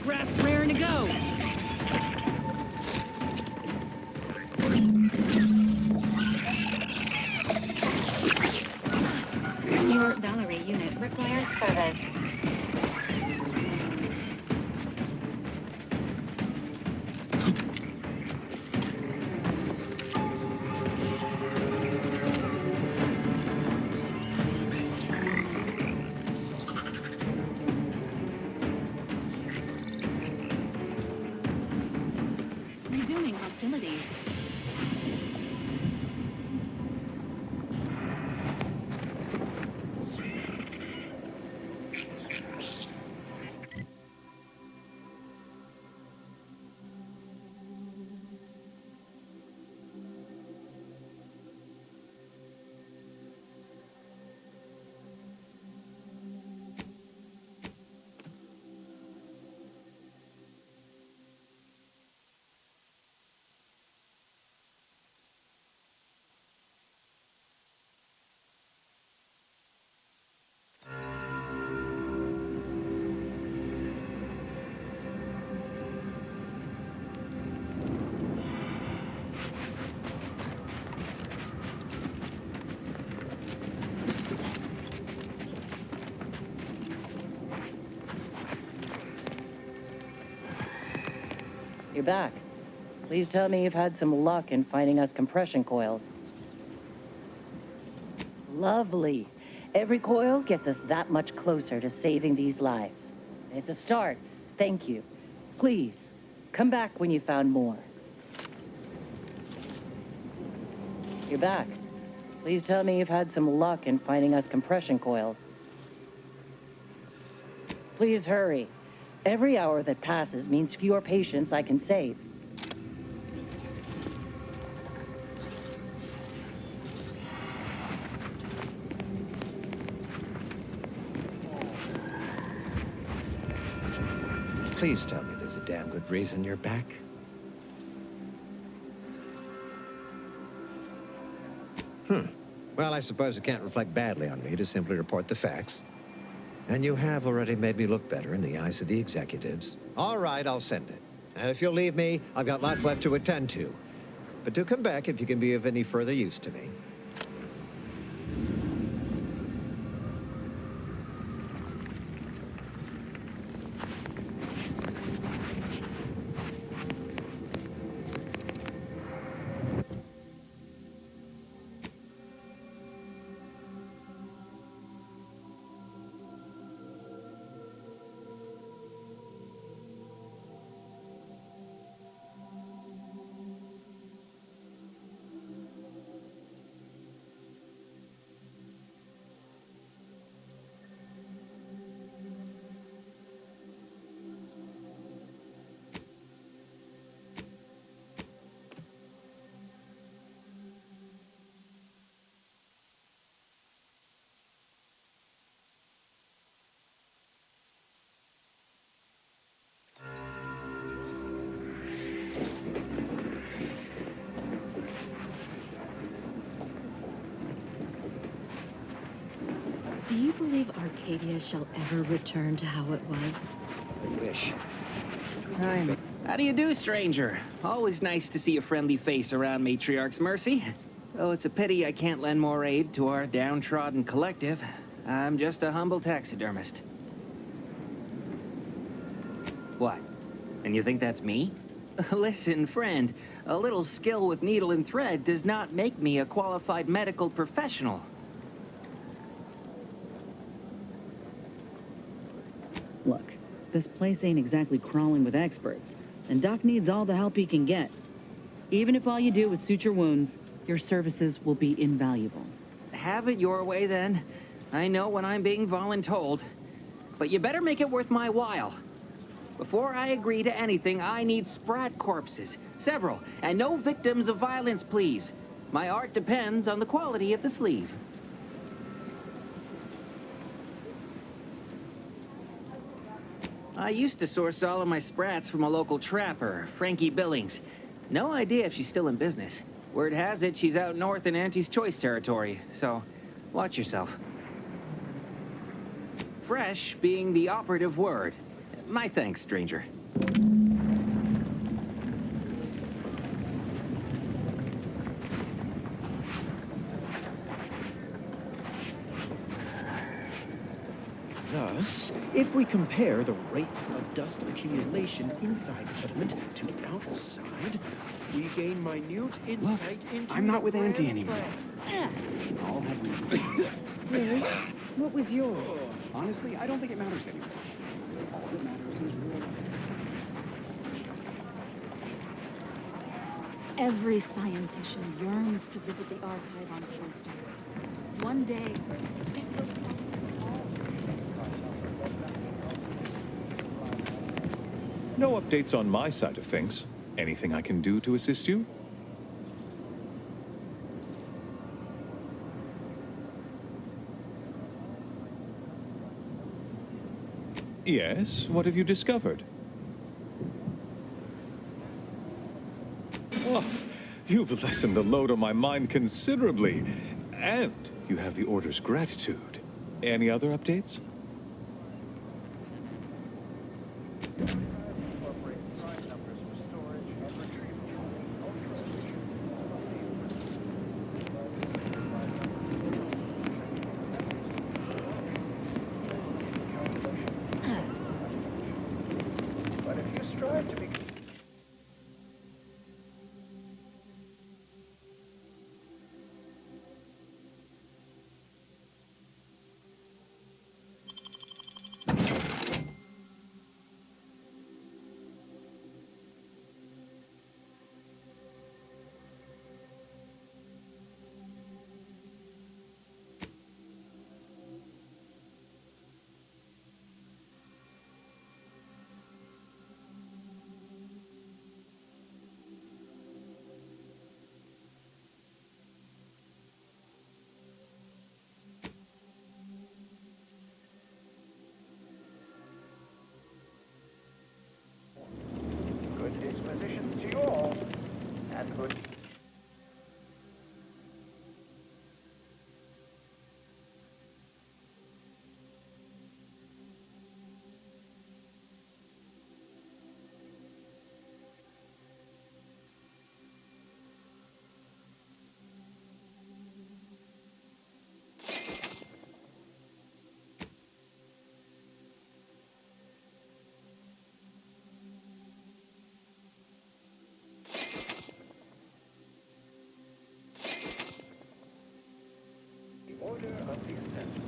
Graph's raring to go. Your Valerie unit requires service. Resuming hostilities. You're back. Please tell me you've had some luck in finding us compression coils. Lovely. Every coil gets us that much closer to saving these lives. It's a start. Thank you. Please, come back when you found more. You're back. Please tell me you've had some luck in finding us compression coils. Please hurry. Every hour that passes means fewer patients I can save. Please tell me there's a damn good reason you're back. Well, I suppose it can't reflect badly on me to simply report the facts. And you have already made me look better in the eyes of the executives. All right, I'll send it. And if you'll leave me, I've got lots left to attend to. But do come back if you can be of any further use to me. Do you believe Arcadia shall ever return to how it was? I wish. How do you do, stranger? Always nice to see a friendly face around Matriarch's mercy. Though it's a pity I can't lend more aid to our downtrodden collective. I'm just a humble taxidermist. What? And you think that's me? Listen, friend, a little skill with needle and thread does not make me a qualified medical professional. Look, this place ain't exactly crawling with experts, and Doc needs all the help he can get. Even if all you do is suture wounds, your services will be invaluable. Have it your way, then. I know when I'm being voluntold. But you better make it worth my while. Before I agree to anything, I need sprat corpses. Several. And no victims of violence, please. My art depends on the quality of the sleeve. I used to source all of my sprats from a local trapper, Frankie Billings. No idea if she's still in business. Word has it she's out north in Auntie's Choice territory, so watch yourself. Fresh being the operative word. My thanks, stranger. Thus, if we compare the rates of dust accumulation inside the settlement to outside, we gain minute insight into... I'm not with the Auntie grand anymore. plan. All have reasons. Really? What was yours? Honestly, I don't think it matters anymore. All that matters is real life. Every scientician yearns to visit the archive on Callisto. One day, No updates on my side of things. Anything I can do to assist you? Yes, what have you discovered? Oh, you've lessened the load on my mind considerably. And you have the Order's gratitude. Any other updates? Good dispositions to you all, and good... Order of the Ascendant.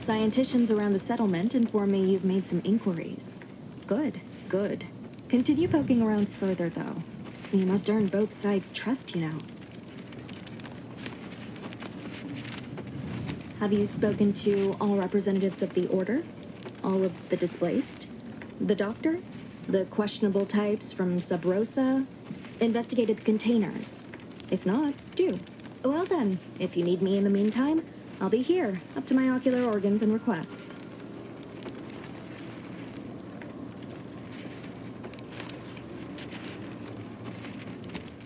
scienticians around the settlement inform me you've made some inquiries. Good, good. Continue poking around further, though. You must earn both sides' trust, you know. Have you spoken to all representatives of the Order? All of the displaced? The Doctor? The questionable types from Sub Rosa? Investigated the containers? If not, do. Well then, if you need me in the meantime, I'll be here, up to my ocular organs and requests.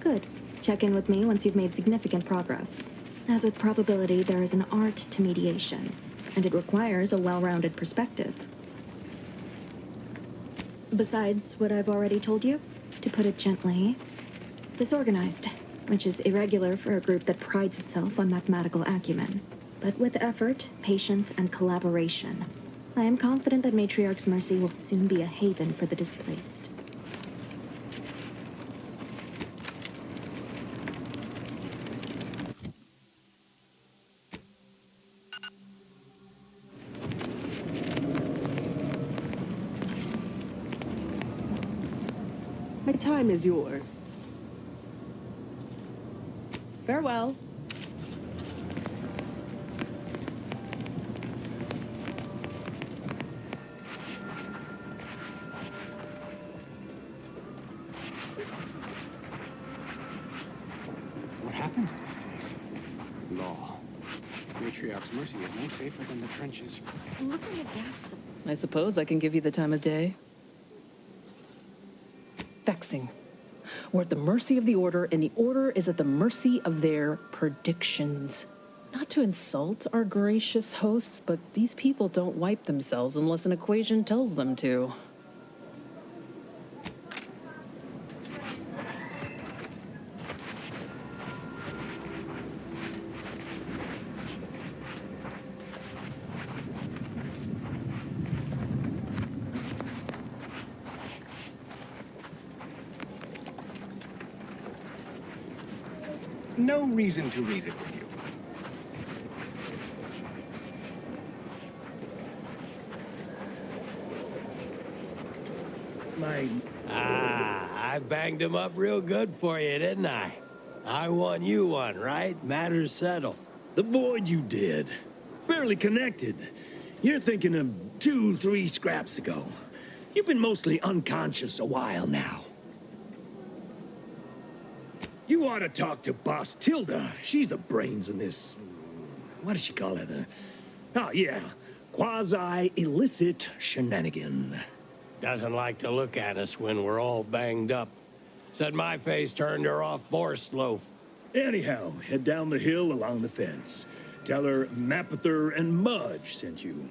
Good. Check in with me once you've made significant progress. As with probability, there is an art to mediation, and it requires a well-rounded perspective. Besides what I've already told you, to put it gently, disorganized, which is irregular for a group that prides itself on mathematical acumen. But with effort, patience, and collaboration, I am confident that Matriarch's Mercy will soon be a haven for the displaced. My time is yours. Farewell. What happened to this place? Law. Matriarch's Mercy is no safer than the trenches. I suppose I can give you the time of day. Vexing. We're at the mercy of the Order, and the Order is at the mercy of their predictions. Not to insult our gracious hosts, but these people don't wipe themselves unless an equation tells them to. No reason to reason with you. I banged him up real good for you, didn't I? I won you one, right? Matters settled. The void you did. Barely connected. You're thinking of 2-3 scraps ago. You've been mostly unconscious a while now. You ought to talk to Boss Tilda. She's the brains in this... What does she call it? Oh, yeah. Quasi-illicit shenanigan. Doesn't like to look at us when we're all banged up. Said my face turned her off Borscht loaf. Anyhow, head down the hill along the fence. Tell her Mapother and Mudge sent you.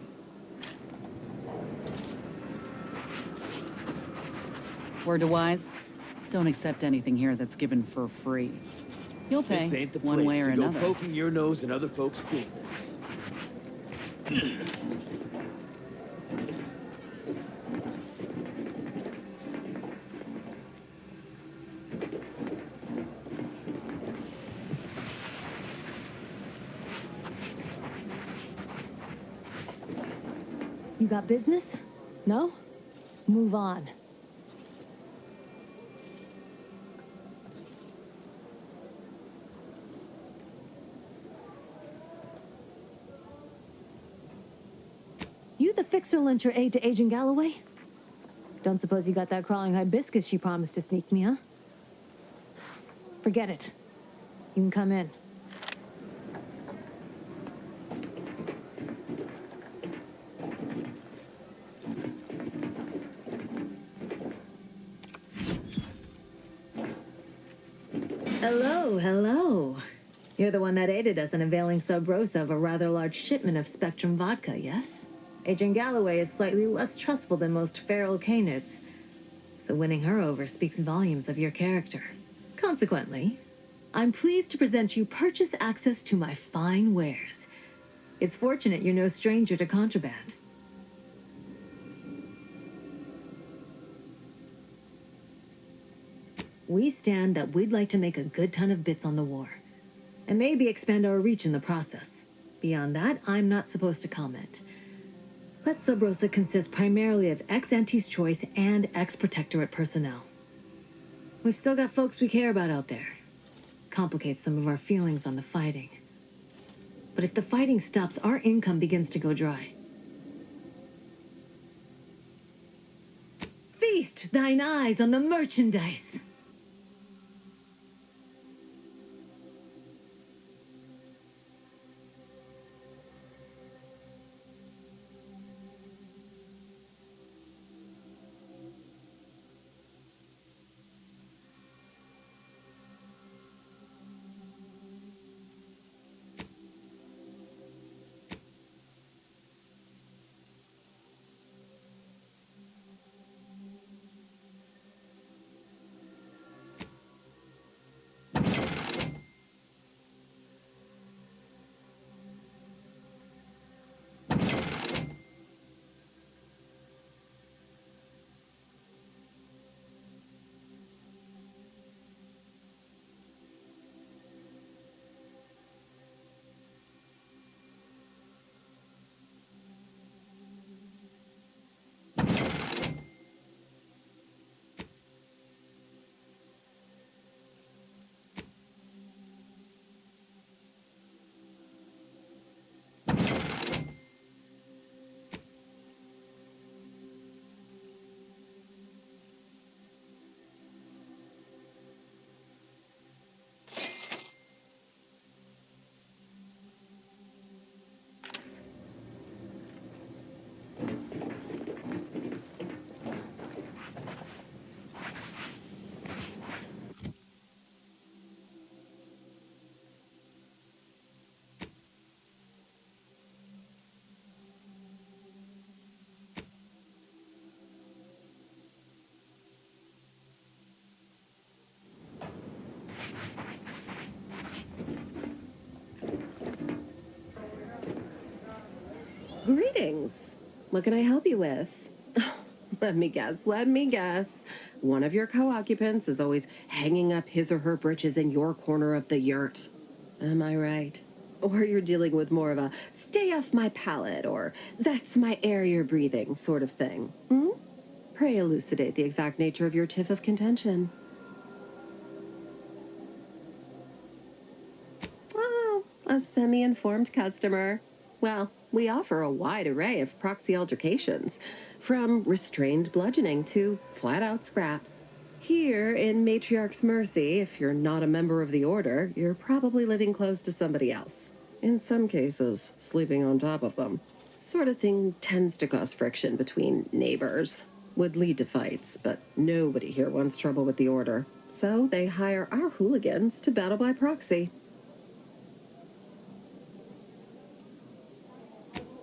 Word to wise, don't accept anything here that's given for free. You'll pay, This ain't the one way or place to another. go poking your nose in other folks' business. You got business? No? Move on. You the fixer lent your aid to Agent Galloway? Don't suppose you got that crawling hibiscus she promised to sneak me, huh? Forget it. You can come in. Hello, hello. You're the one that aided us in availing Sub Rosa of a rather large shipment of Spectrum vodka, yes? Agent Galloway is slightly less trustful than most feral canids, so winning her over speaks volumes of your character. Consequently, I'm pleased to present you purchase access to my fine wares. It's fortunate you're no stranger to contraband. We stand that we'd like to make a good ton of bits on the war, and maybe expand our reach in the process. Beyond that, I'm not supposed to comment. But Sub Rosa consists primarily of ex-Anti's Choice and ex-Protectorate personnel. We've still got folks we care about out there. Complicates some of our feelings on the fighting. But if the fighting stops, our income begins to go dry. Feast thine eyes on the merchandise! Greetings. What can I help you with? Let me guess. One of your co-occupants is always hanging up his or her britches in your corner of the yurt. Am I right? Or you're dealing with more of a stay off my palate or that's my air you're breathing sort of thing. Hmm? Pray elucidate the exact nature of your tiff of contention. Oh, a semi-informed customer. Well, we offer a wide array of proxy altercations, from restrained bludgeoning to flat-out scraps. Here in Matriarch's Mercy, if you're not a member of the Order, you're probably living close to somebody else. In some cases, sleeping on top of them. Sort of thing tends to cause friction between neighbors. Would lead to fights, but nobody here wants trouble with the Order. So they hire our hooligans to battle by proxy.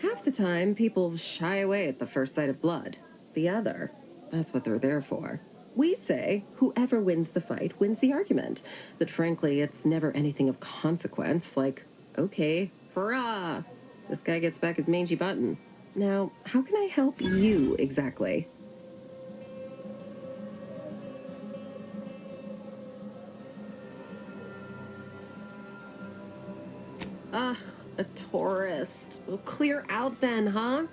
Half the time, people shy away at the first sight of blood. The other, that's what they're there for. We say whoever wins the fight wins the argument. But frankly, it's never anything of consequence, like, okay, hurrah! This guy gets back his mangy button. Now, how can I help you exactly? Ugh, a tourist. Well, clear out then, huh?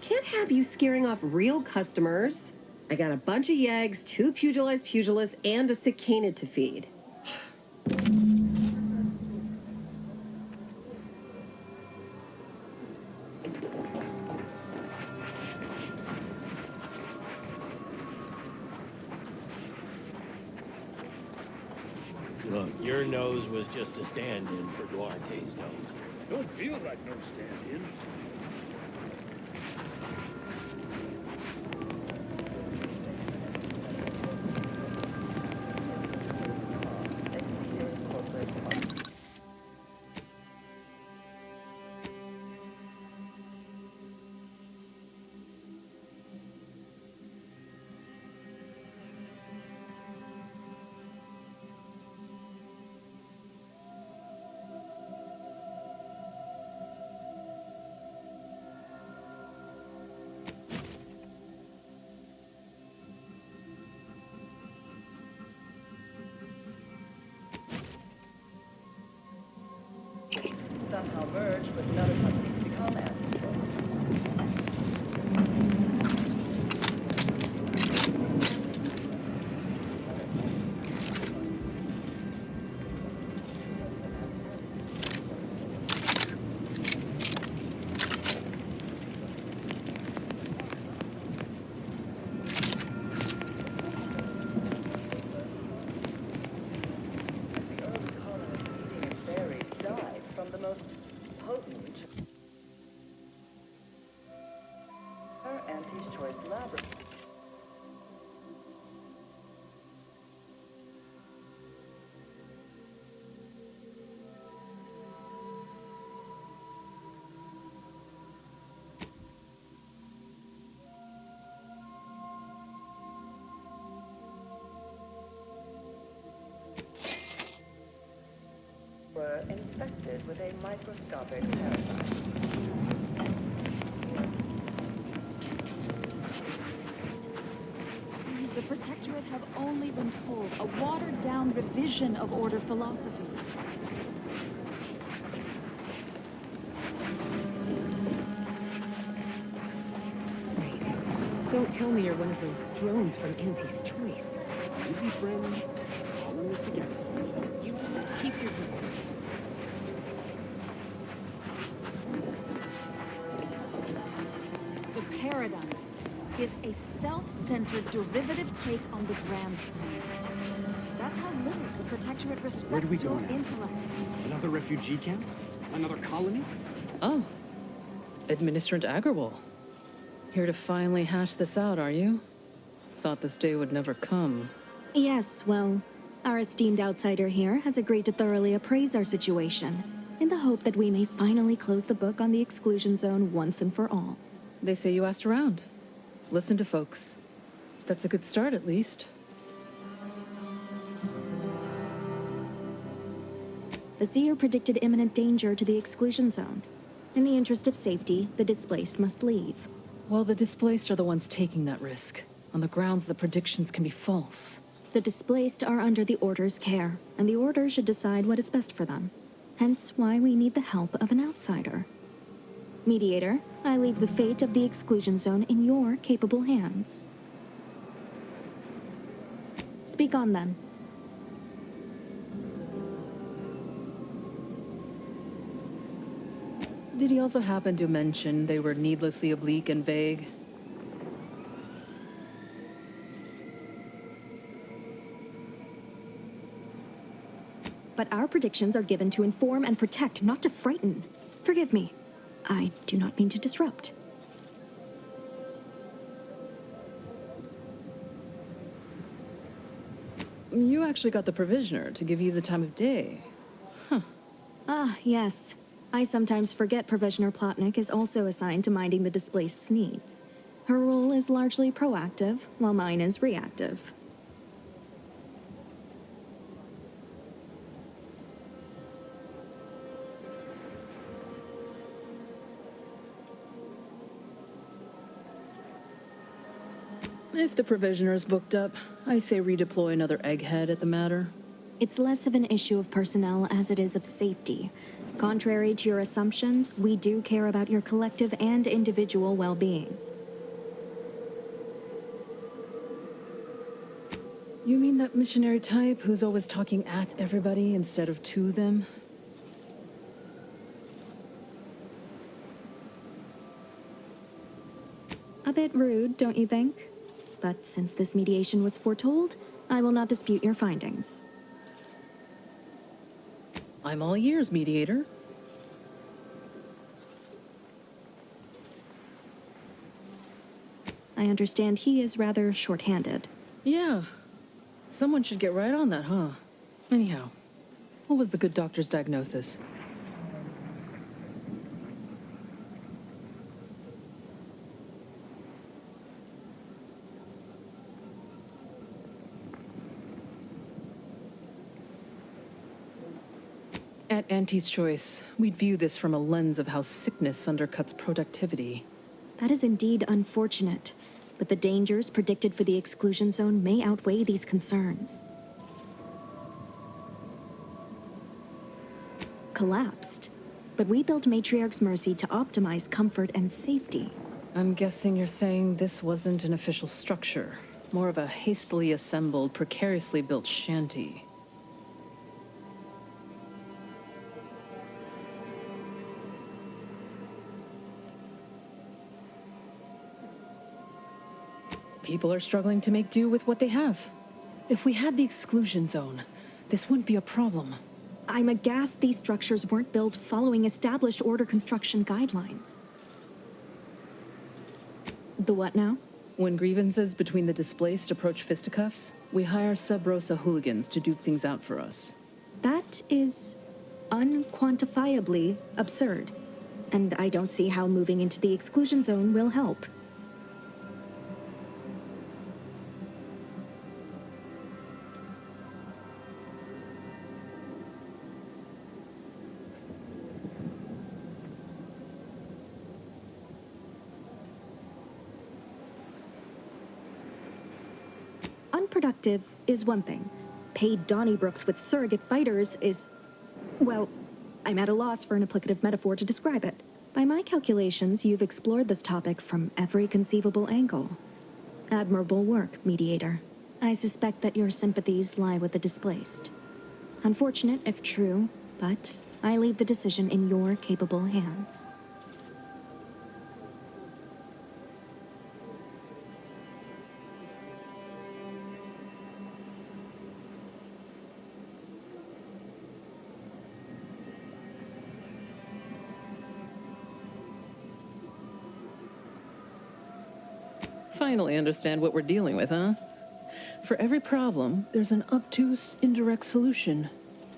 Can't have you scaring off real customers. I got a bunch of yeggs, 2 pugilized pugilists, and a cicada to feed. Look, your nose was just a stand-in for Duarte's nose. Don't feel like no stand-in. Somehow merged with another company to become choice laboratory. Were infected with a microscopic parasite. The Protectorate have only been told a watered-down revision of Order philosophy. Wait, don't tell me you're one of those drones from Auntie's Choice. Easy, friend. All in this together. You just keep your distance. The paradigm is a self-centered derivative take on the grand plan. That's how little the Protectorate Where do we respects go your now? intellect. Another refugee camp? Another colony? Oh, Administrator Agarwal. Here to finally hash this out, are you? Thought this day would never come. Yes, well, our esteemed outsider here has agreed to thoroughly appraise our situation, in the hope that we may finally close the book on the exclusion zone once and for all. They say you asked around. Listen to folks. That's a good start, at least. The seer predicted imminent danger to the exclusion zone. In the interest of safety, the displaced must leave. Well, the displaced are the ones taking that risk, on the grounds the predictions can be false. The displaced are under the Order's care, and the Order should decide what is best for them. Hence why we need the help of an outsider. Mediator, I leave the fate of the exclusion zone in your capable hands. Speak on, then. Did he also happen to mention they were needlessly oblique and vague? But our predictions are given to inform and protect, not to frighten. Forgive me. I do not mean to disrupt. You actually got the Provisioner to give you the time of day. Huh. Ah, yes. I sometimes forget Provisioner Plotnik is also assigned to minding the displaced's needs. Her role is largely proactive, while mine is reactive. If the Provisioner's booked up, I say redeploy another egghead at the matter. It's less of an issue of personnel as it is of safety. Contrary to your assumptions, we do care about your collective and individual well-being. You mean that missionary type who's always talking at everybody instead of to them? A bit rude, don't you think? But since this mediation was foretold, I will not dispute your findings. I'm all ears, Mediator. I understand he is rather short-handed. Yeah. Someone should get right on that, huh? Anyhow, what was the good doctor's diagnosis? At Auntie's Choice, we'd view this from a lens of how sickness undercuts productivity. That is indeed unfortunate, but the dangers predicted for the exclusion zone may outweigh these concerns. Collapsed. But we built Matriarch's Mercy to optimize comfort and safety. I'm guessing you're saying this wasn't an official structure, more of a hastily assembled, precariously built shanty. People are struggling to make do with what they have. If we had the exclusion zone, this wouldn't be a problem. I'm aghast these structures weren't built following established Order construction guidelines. The what now? When grievances between the displaced approach fisticuffs, we hire Sub Rosa hooligans to duke things out for us. That is unquantifiably absurd, and I don't see how moving into the exclusion zone will help. Unproductive is one thing. Paid Donnybrooks with surrogate fighters is... well, I'm at a loss for an applicative metaphor to describe it. By my calculations, you've explored this topic from every conceivable angle. Admirable work, Mediator. I suspect that your sympathies lie with the displaced. Unfortunate if true, but I leave the decision in your capable hands. Finally understand what we're dealing with, huh? For every problem, there's an obtuse, indirect solution.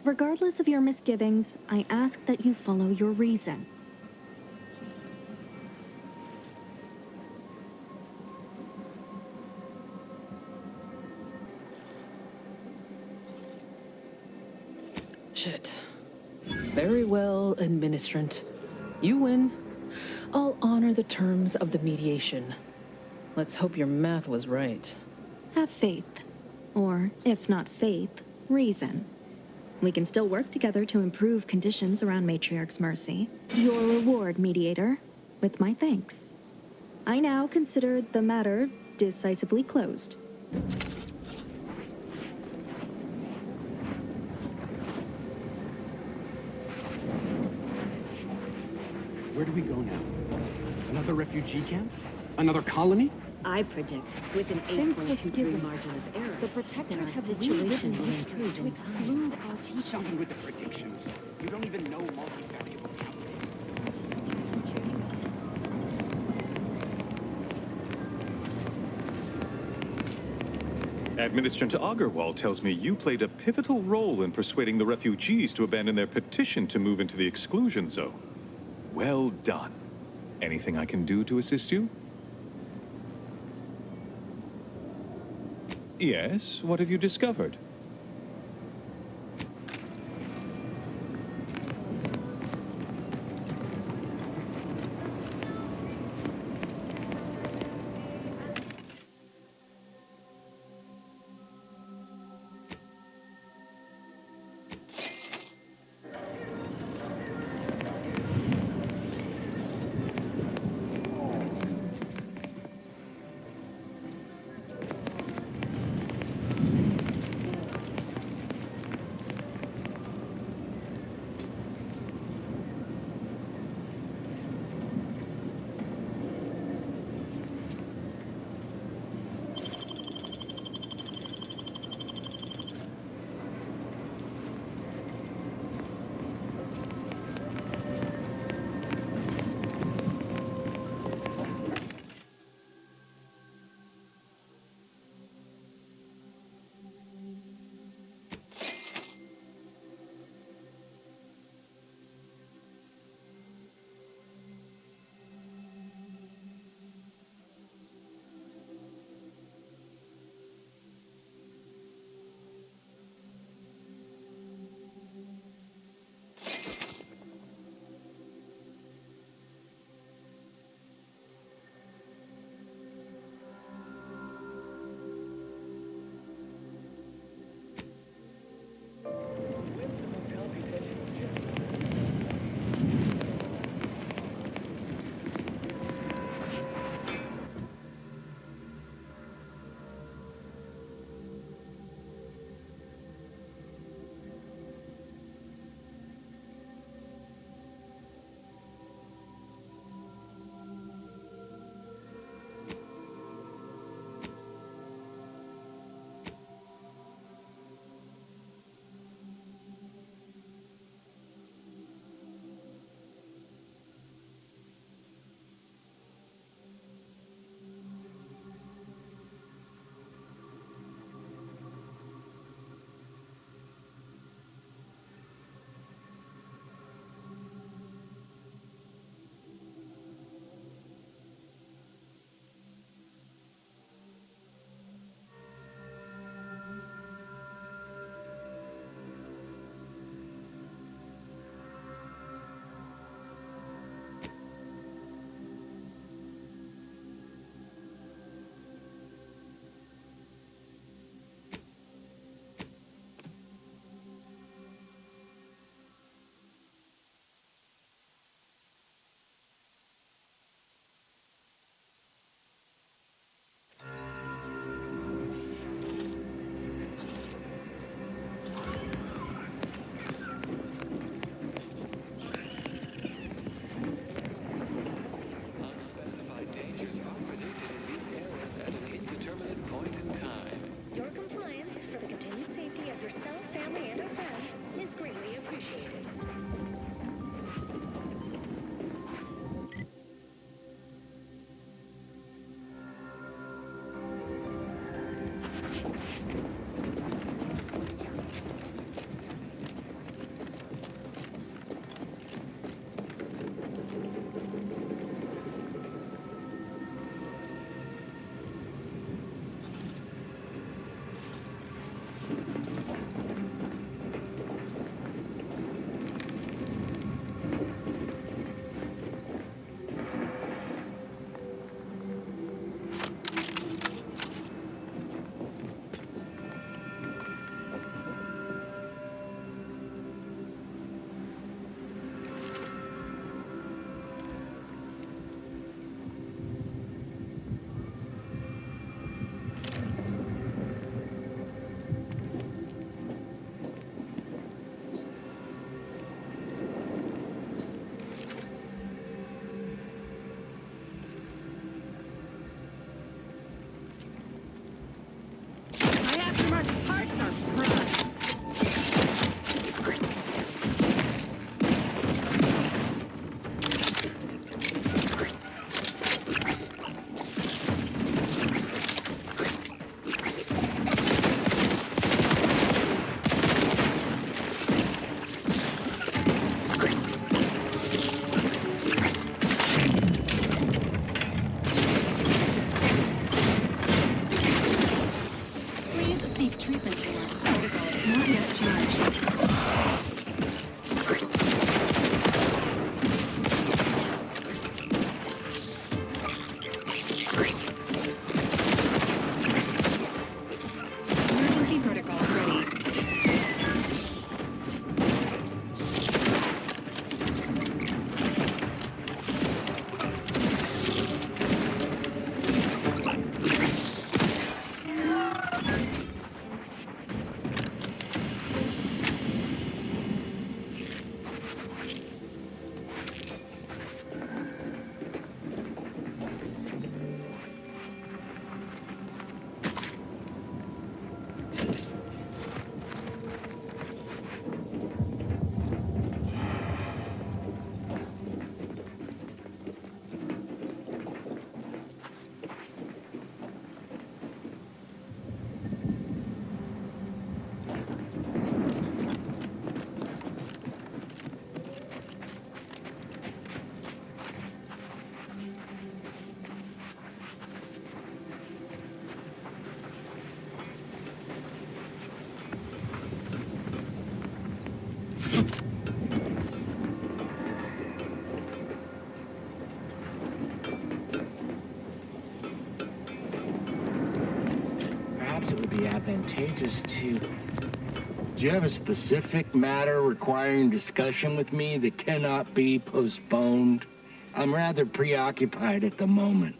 Regardless of your misgivings, I ask that you follow your reason. Shit. Very well, administrant. You win. I'll honor the terms of the mediation. Let's hope your math was right. Have faith. Or, if not faith, reason. We can still work together to improve conditions around Matriarch's Mercy. Your reward, Mediator, with my thanks. I now consider the matter decisively closed. Where do we go now? Another refugee camp? Another colony? I predict, with an Since the 8.23 schism, margin of error, the Protectorate that our have situation rewritten will history improve to in exclude time. our teachings. Stop with the predictions. You don't even know multivariable calculus. Administrator Agarwal tells me you played a pivotal role in persuading the refugees to abandon their petition to move into the exclusion zone. Well done. Anything I can do to assist you? Yes, what have you discovered? advantageous to... Do you have a specific matter requiring discussion with me that cannot be postponed? I'm rather preoccupied at the moment.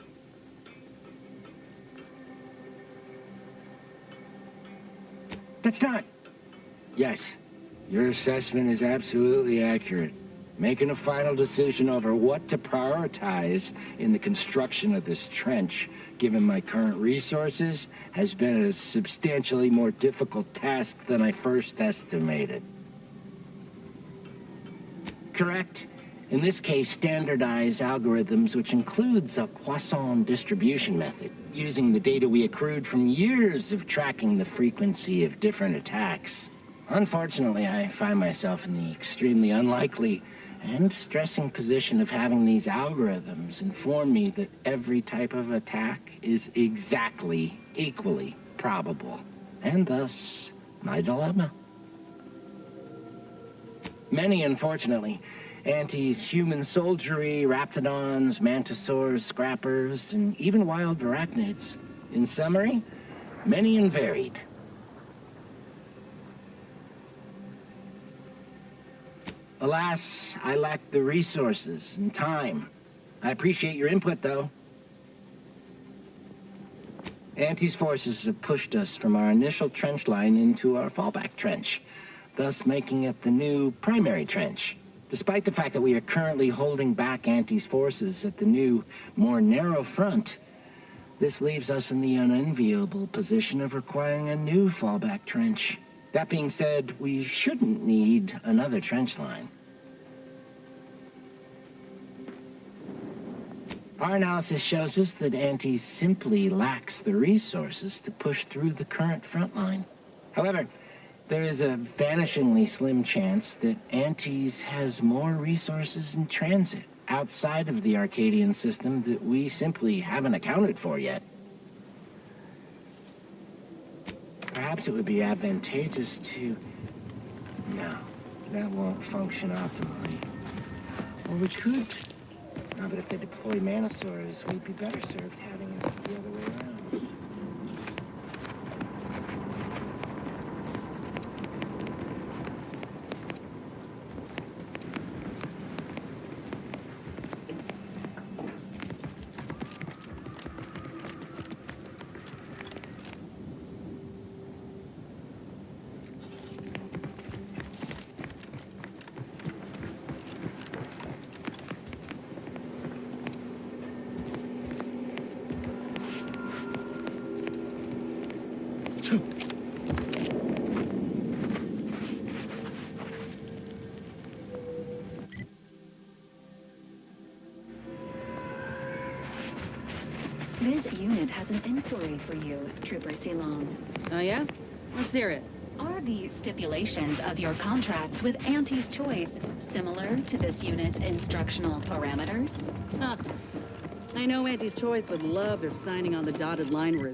That's not... Yes, your assessment is absolutely accurate. Making a final decision over what to prioritize in the construction of this trench, given my current resources, has been a substantially more difficult task than I first estimated. Correct. In this case, standardized algorithms, which includes a Poisson distribution method, using the data we accrued from years of tracking the frequency of different attacks. Unfortunately, I find myself in the extremely unlikely and stressing position of having these algorithms inform me that every type of attack is exactly equally probable, and thus my dilemma. Many, unfortunately, Anti's human soldiery, raptidons, mantisaurs, scrappers, and even wild arachnids. In summary, many and varied. Alas, I lack the resources and time. I appreciate your input, though. Anti's forces have pushed us from our initial trench line into our fallback trench, thus making it the new primary trench. Despite the fact that we are currently holding back Anti's forces at the new, more narrow front, this leaves us in the unenviable position of requiring a new fallback trench. That being said, we shouldn't need another trench line. Our analysis shows us that Anti simply lacks the resources to push through the current front line. However, there is a vanishingly slim chance that Anti's has more resources in transit outside of the Arcadian system that we simply haven't accounted for yet. Perhaps it would be advantageous to... No, that won't function optimally. Or we could... No, but if they deploy Manosaurs, we'd be better served having it the other way around. This unit has an inquiry for you, Trooper Ceylon. Oh yeah? Let's hear it. Are the stipulations of your contracts with Anti's Choice similar to this unit's instructional parameters? Huh. I know Anti's Choice would love if signing on the dotted line were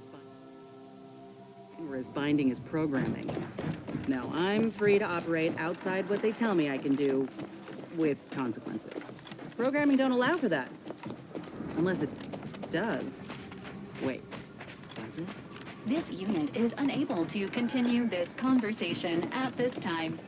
as binding as programming. Now, I'm free to operate outside what they tell me I can do, with consequences. Programming don't allow for that. Unless it does. Wait, does it? This unit is unable to continue this conversation at this time.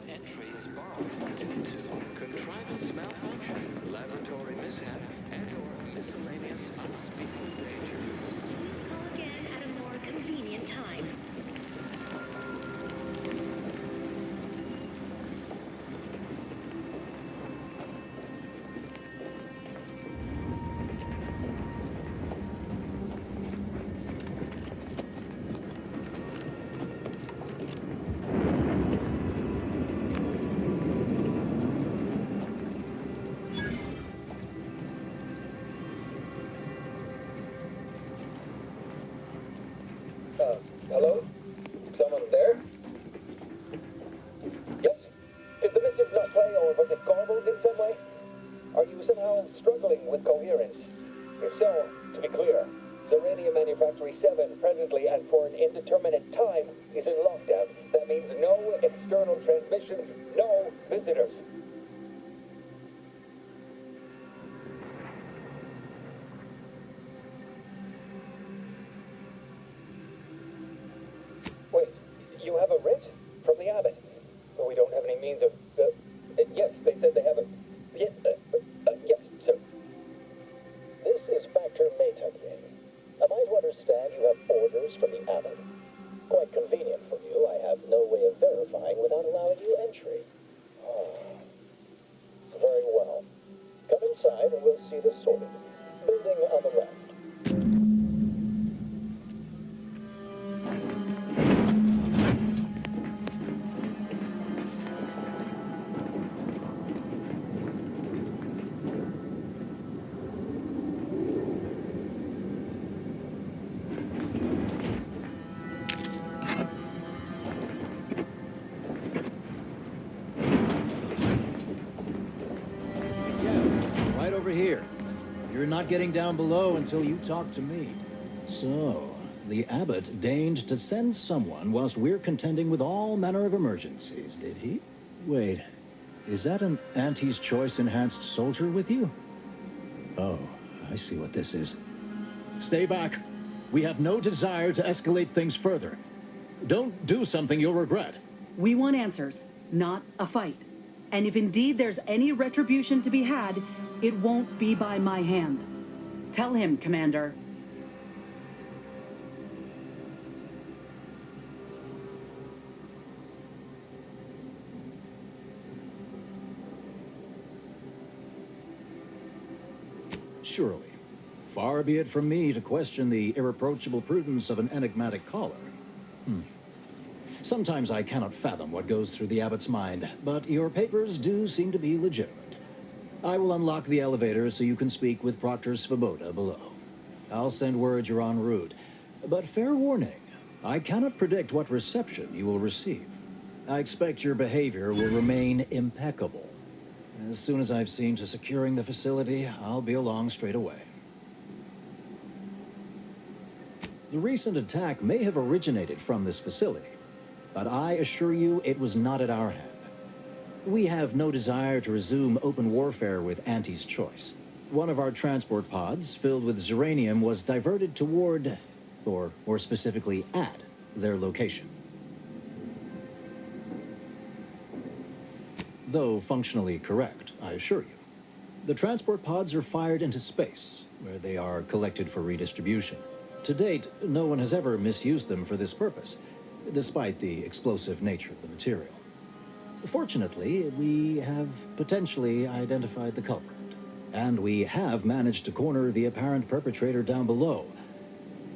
Entry is barred due to contrivance malfunction, laboratory mishap, and/or miscellaneous unspeakable dangers. Please call again at a more convenient time. Hello? Someone there? Yes? Did the missive not play, or was it garbled in some way? Are you somehow struggling with coherence? If so, to be clear, Zerania Manufactory 7 presently and for an indeterminate time is in lockdown. That means no external transmissions, no visitors. Wait, you have a writ? From the abbot? But we don't have any means of... yes, they said they have a... yes, sir. This is Factor Maytugye. Am I to understand you have orders from the abbot? Quite convenient for you. I have no way of verifying without allowing you entry. Very well. Come inside and we'll see this sorted. Building on the left. Right over here. You're not getting down below until you talk to me. So, the abbot deigned to send someone whilst we're contending with all manner of emergencies, did he? Wait, is that an Auntie's Choice enhanced soldier with you? Oh, I see what this is. Stay back. We have no desire to escalate things further. Don't do something you'll regret. We want answers, not a fight. And if indeed there's any retribution to be had, it won't be by my hand. Tell him, Commander. Surely. Far be it from me to question the irreproachable prudence of an enigmatic caller. Sometimes I cannot fathom what goes through the abbot's mind, but your papers do seem to be legitimate. I will unlock the elevator so you can speak with Proctor Svoboda below. I'll send word you're en route. But fair warning, I cannot predict what reception you will receive. I expect your behavior will remain impeccable. As soon as I've seen to securing the facility, I'll be along straight away. The recent attack may have originated from this facility, but I assure you it was not at our hand. We have no desire to resume open warfare with Auntie's Choice. One of our transport pods, filled with Zeranium, was diverted toward, or more specifically at, their location. Though functionally correct, I assure you. The transport pods are fired into space, where they are collected for redistribution. To date, no one has ever misused them for this purpose, despite the explosive nature of the material. Fortunately, we have potentially identified the culprit, and we have managed to corner the apparent perpetrator down below,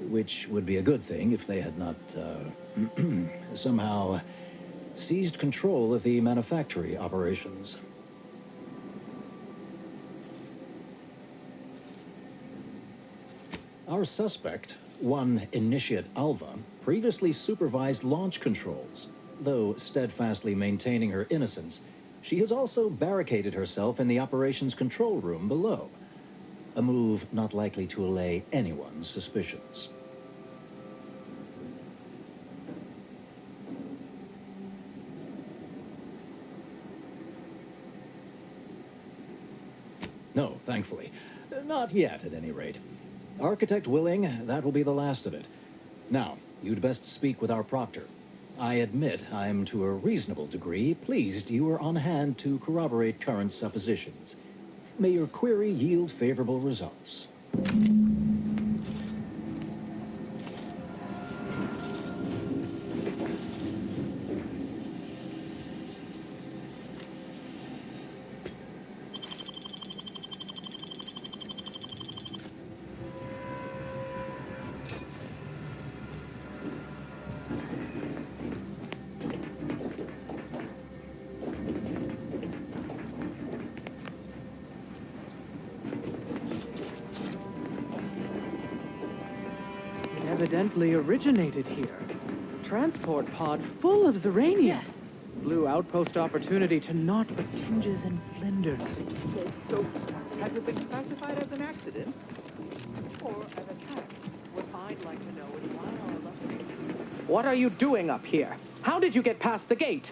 which would be a good thing if they had not, somehow seized control of the manufactory operations. Our suspect, one Initiate Alva, previously supervised launch controls. Though steadfastly maintaining her innocence, she has also barricaded herself in the operations control room below. A move not likely to allay anyone's suspicions. No, thankfully. Not yet, at any rate. Architect willing, that will be the last of it. Now, you'd best speak with our proctor. I admit I'm to a reasonable degree pleased you are on hand to corroborate current suppositions. May your query yield favorable results. It evidently originated here. Transport pod full of Zerania. Blue outpost opportunity to naught but tinges and flinders. So, has it been classified as an accident? Or an attack? What I'd like to know is why our illustrious... What are you doing up here? How did you get past the gate?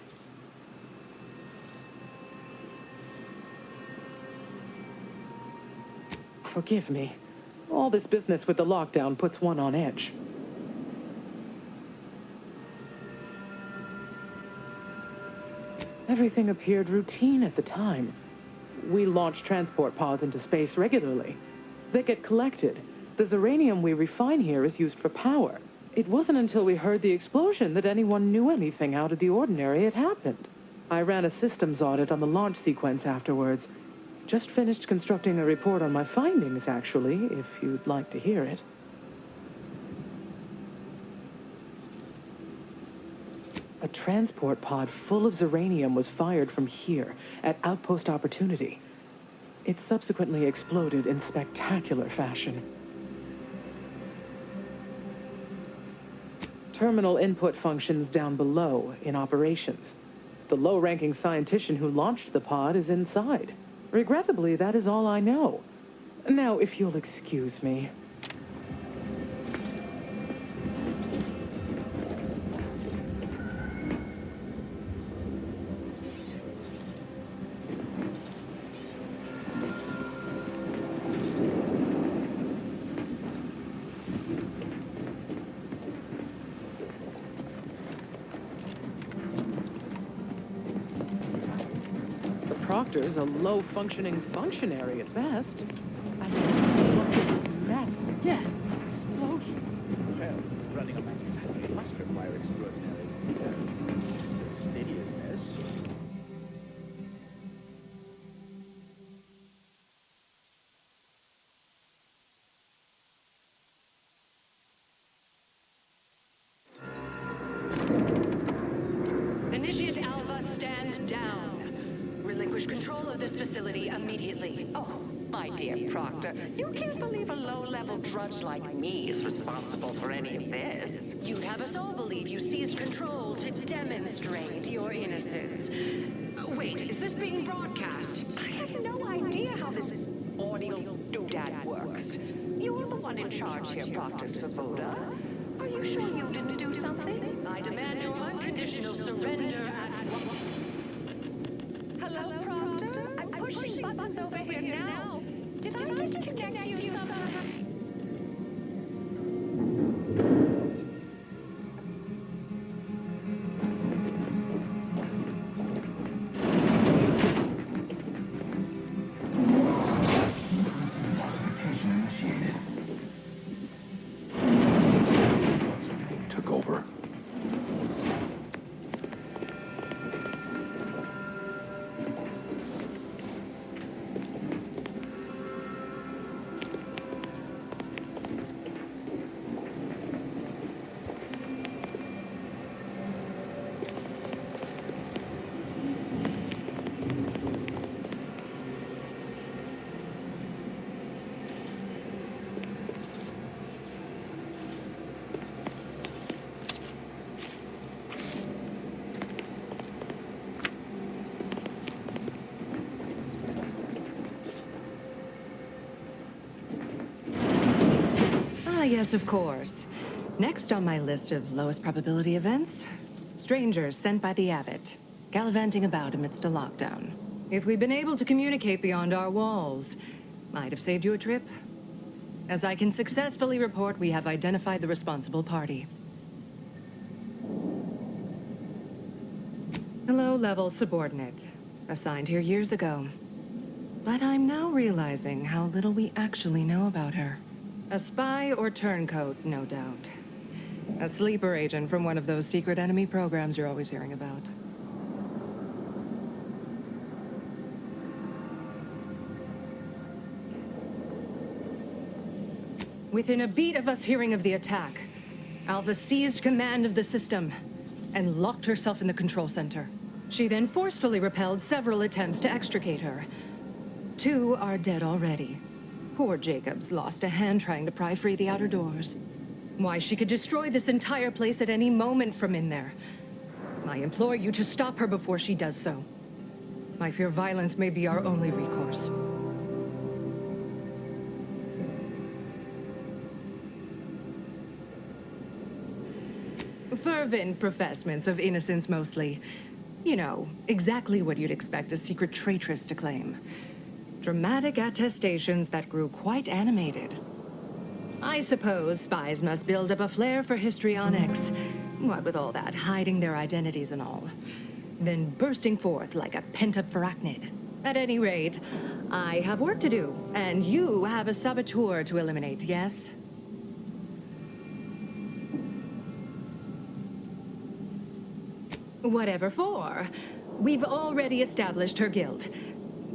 Forgive me. All this business with the lockdown puts one on edge. Everything appeared routine at the time. We launch transport pods into space regularly. They get collected. The Zeranium we refine here is used for power. It wasn't until we heard the explosion that anyone knew anything out of the ordinary had happened. I ran a systems audit on the launch sequence afterwards. Just finished constructing a report on my findings, actually, if you'd like to hear it. A transport pod full of Zeranium was fired from here, at Outpost Opportunity. It subsequently exploded in spectacular fashion. Terminal input functions down below in operations. The low-ranking scientist who launched the pod is inside. Regrettably, that is all I know. Now, if you'll excuse me. Proctor's a low-functioning functionary at best. I mean, look at this mess. Yeah. Explosion. Well, running a manufacturing must require extraordinary fastidiousness. Initiate Alpha, stand down. Relinquish control of this facility immediately. Oh, my dear Proctor, you can't believe a low-level drudge like me is responsible for any of this. You'd have us all believe you seized control to demonstrate your innocence. Wait, is this being broadcast? I have no idea how this audio doodad works. You're the one in charge here, Proctor Svoboda. Are you sure you didn't do something? I demand your unconditional surrender at... Hello, Proctor? I'm pushing buttons over here now. Did I disconnect you somehow? Took over. Ah, yes, of course. Next on my list of lowest probability events, strangers sent by the Abbot, gallivanting about amidst a lockdown. If we'd been able to communicate beyond our walls, might have saved you a trip. As I can successfully report, we have identified the responsible party. A low-level subordinate, assigned here years ago. But I'm now realizing how little we actually know about her. A spy or turncoat, no doubt. A sleeper agent from one of those secret enemy programs you're always hearing about. Within a beat of us hearing of the attack, Alpha seized command of the system and locked herself in the control center. She then forcefully repelled several attempts to extricate her. 2 are dead already. Poor Jacobs lost a hand trying to pry free the outer doors. Why, she could destroy this entire place at any moment from in there. I implore you to stop her before she does so. I fear violence may be our only recourse. Fervent professements of innocence mostly. You know, exactly what you'd expect a secret traitress to claim. Dramatic attestations that grew quite animated. I suppose spies must build up a flair for histrionics. What with all that, hiding their identities and all. Then bursting forth like a pent-up arachnid. At any rate, I have work to do, and you have a saboteur to eliminate, yes? Whatever for. We've already established her guilt.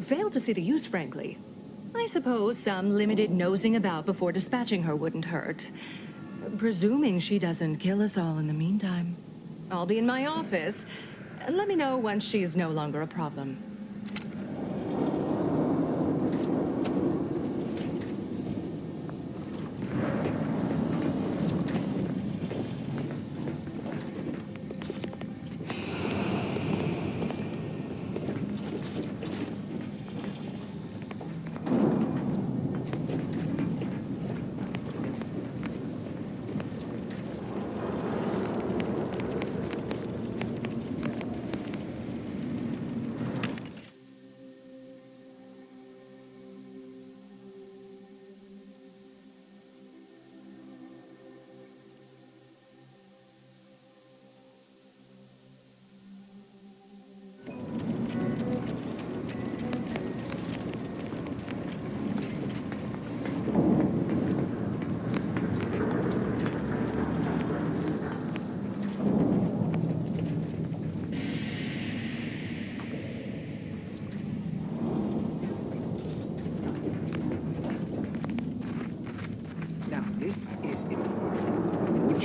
Failed to see the use, frankly. I suppose some limited nosing about before dispatching her wouldn't hurt. Presuming she doesn't kill us all in the meantime. I'll be in my office. Let me know once she's no longer a problem.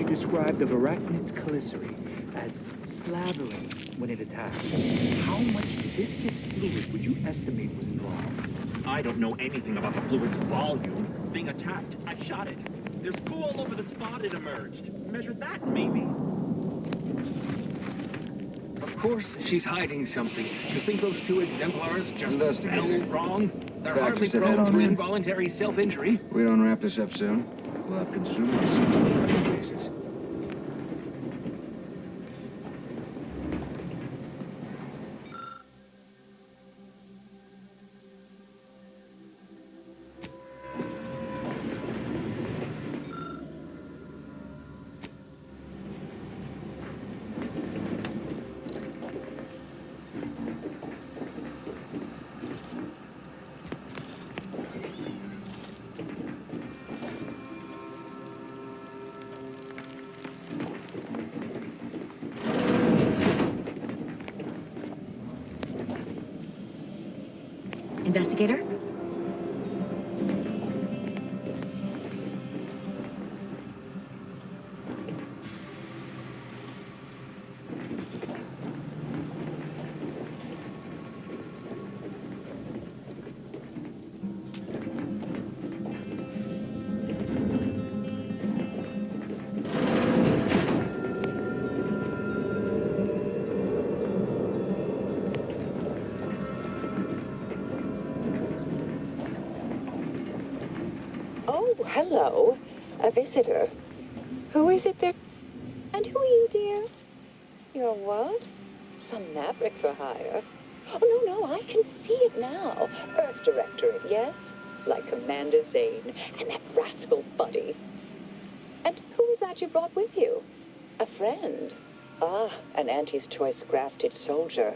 Described of arachnid's calicity as slavering when it attacked. How much viscous fluid would you estimate was involved? I don't know anything about the fluid's volume. Being attacked, I shot it. There's goo all over the spot it emerged. Measure that, maybe. Of course she's hiding something. You think those 2 exemplars just fell wrong? They're hardly prone to involuntary self-injury. We don't wrap this up soon. We'll have consumers in other places. Investigator? Hello, a visitor. Who is it there? And who are you, dear? You're what? Some maverick for hire? Oh, no, I can see it now. Earth Directorate, yes? Like Commander Zane and that rascal Buddy. And who is that you brought with you? A friend? Ah, an Auntie's choice grafted soldier.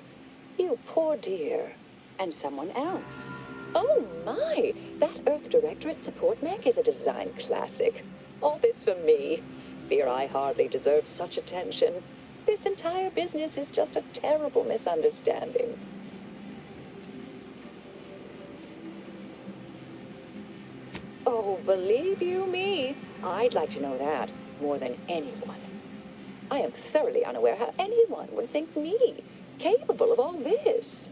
You poor dear. And someone else. Oh my! That Earth Directorate support mech is a design classic. All this for me. Fear I hardly deserve such attention. This entire business is just a terrible misunderstanding. Oh, believe you me, I'd like to know that more than anyone. I am thoroughly unaware how anyone would think me capable of all this.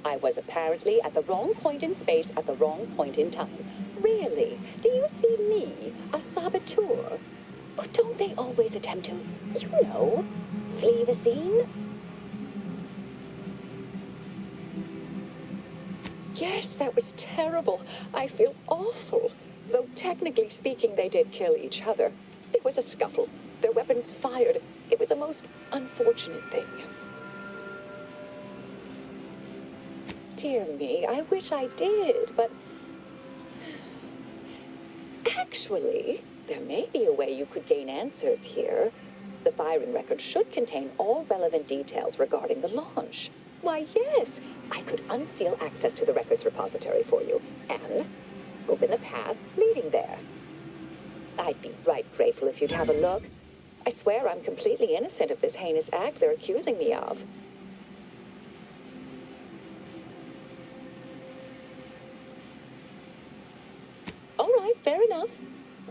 I was apparently at the wrong point in space at the wrong point in time. Really? Do you see me, a saboteur? But don't they always attempt to, you know, flee the scene? Yes, that was terrible. I feel awful. Though technically speaking, they did kill each other. It was a scuffle. Their weapons fired. It was a most unfortunate thing. Dear me, I wish I did, but... Actually, there may be a way you could gain answers here. The firing record should contain all relevant details regarding the launch. Why, yes, I could unseal access to the records repository for you and open a path leading there. I'd be right grateful if you'd have a look. I swear I'm completely innocent of this heinous act they're accusing me of. All right, fair enough.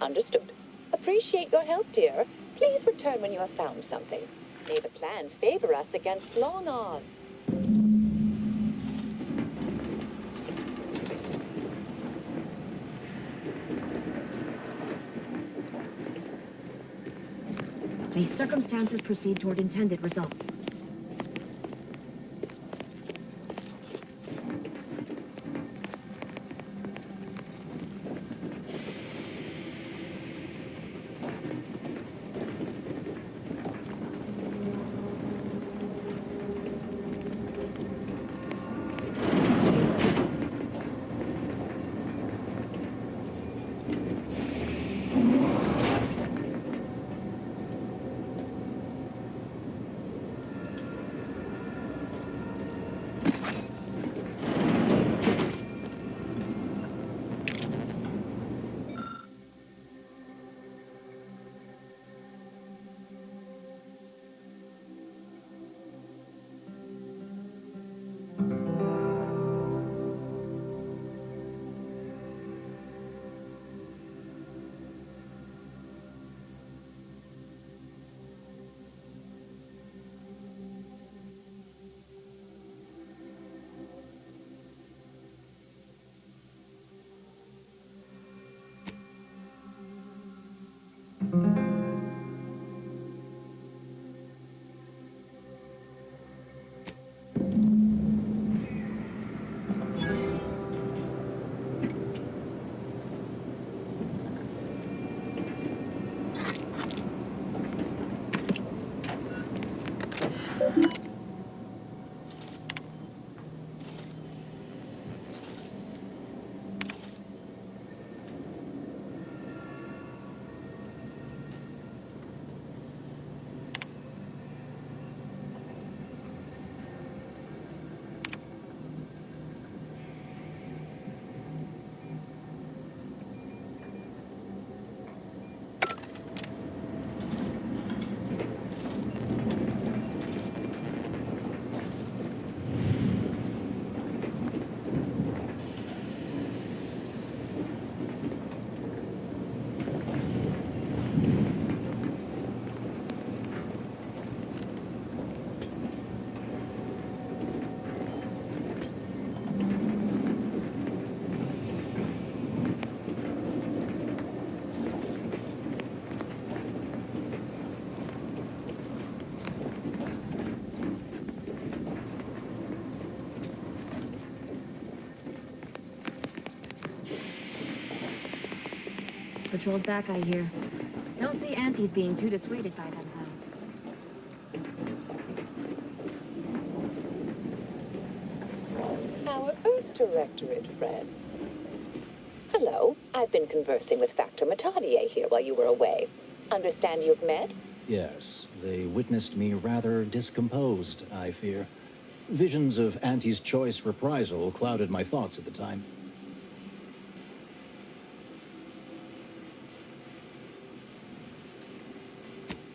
Understood. Appreciate your help, dear. Please return when you have found something. May the plan favor us against long odds. May circumstances proceed toward intended results. Patrol's back, I hear. Don't see Auntie's being too dissuaded by them, though. Our Earth Directorate friend. Hello. I've been conversing with Factor Matadier here while you were away. Understand you've met? Yes, they witnessed me rather discomposed, I fear. Visions of Auntie's choice reprisal clouded my thoughts at the time.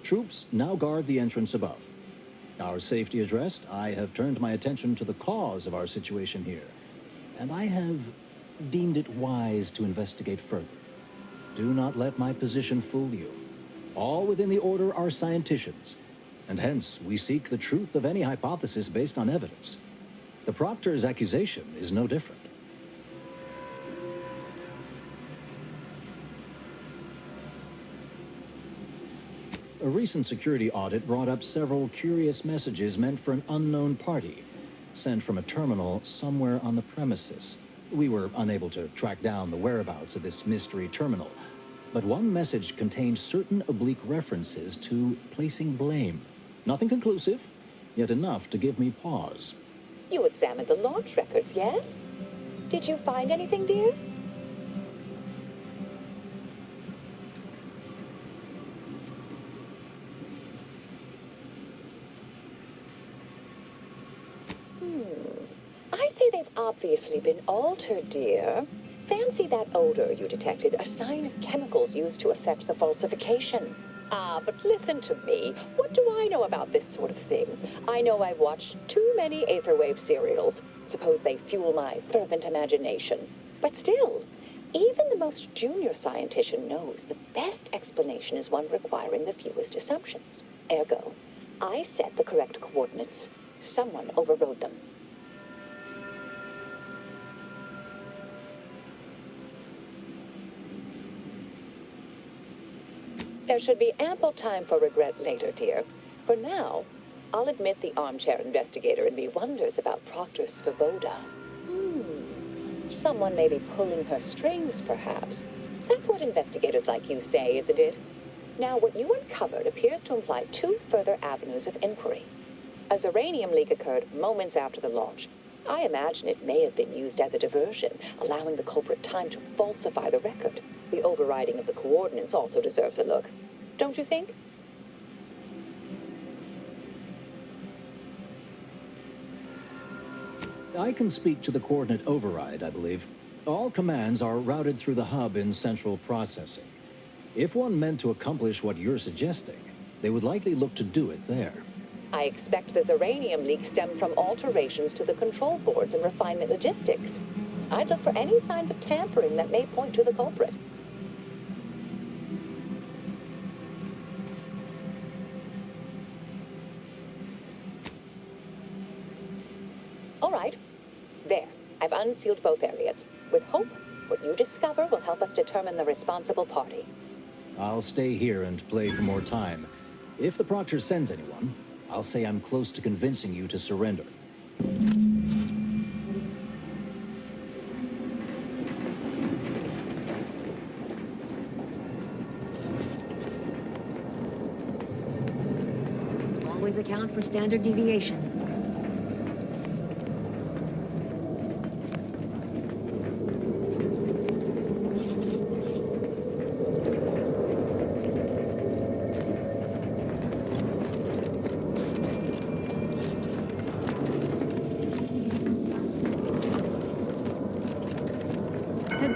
Troops now guard the entrance above. Our safety addressed, I have turned my attention to the cause of our situation here, and I have deemed it wise to investigate further. Do not let my position fool you. All within the Order are scienticians, and hence we seek the truth of any hypothesis based on evidence. The Proctor's accusation is no different. A recent security audit brought up several curious messages meant for an unknown party, sent from a terminal somewhere on the premises. We were unable to track down the whereabouts of this mystery terminal, but one message contained certain oblique references to placing blame. Nothing conclusive, yet enough to give me pause. You examined the launch records, yes? Did you find anything, dear? I'd say they've obviously been altered, dear. Fancy that odor you detected, a sign of chemicals used to affect the falsification. Ah, but listen to me. What do I know about this sort of thing? I know I've watched too many Aetherwave serials. Suppose they fuel my fervent imagination. But still, even the most junior scientician knows the best explanation is one requiring the fewest assumptions. Ergo, I set the correct coordinates. Someone overrode them. There should be ample time for regret later, dear. For now, I'll admit the armchair investigator in me wonders about Proctor Svoboda. Someone may be pulling her strings, perhaps. That's what investigators like you say, isn't it? Now, what you uncovered appears to imply two further avenues of inquiry. A Zeranium leak occurred moments after the launch. I imagine it may have been used as a diversion, allowing the culprit time to falsify the record. The overriding of the coordinates also deserves a look. Don't you think? I can speak to the coordinate override, I believe. All commands are routed through the hub in central processing. If one meant to accomplish what you're suggesting, they would likely look to do it there. I expect the Zeranium leak stemmed from alterations to the control boards and refinement logistics. I'd look for any signs of tampering that may point to the culprit. All right. There. I've unsealed both areas. With hope, what you discover will help us determine the responsible party. I'll stay here and play for more time. If the Proctor sends anyone, I'll say I'm close to convincing you to surrender. Always account for standard deviation.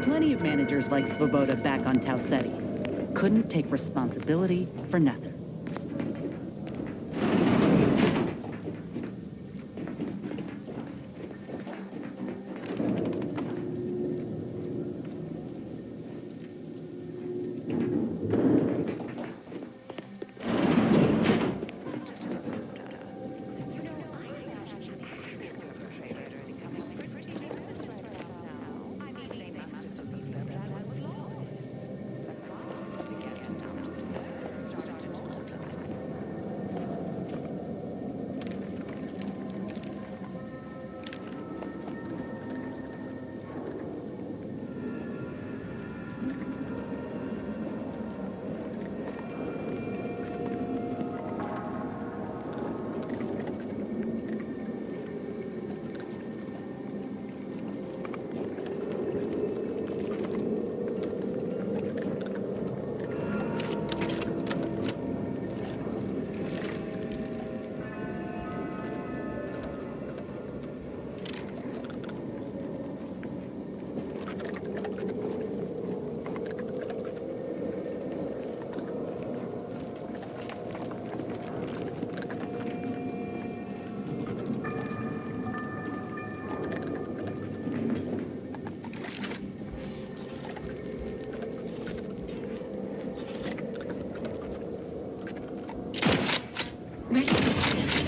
Plenty of managers like Svoboda back on Tau Ceti. Couldn't take responsibility for nothing. Agents helping you.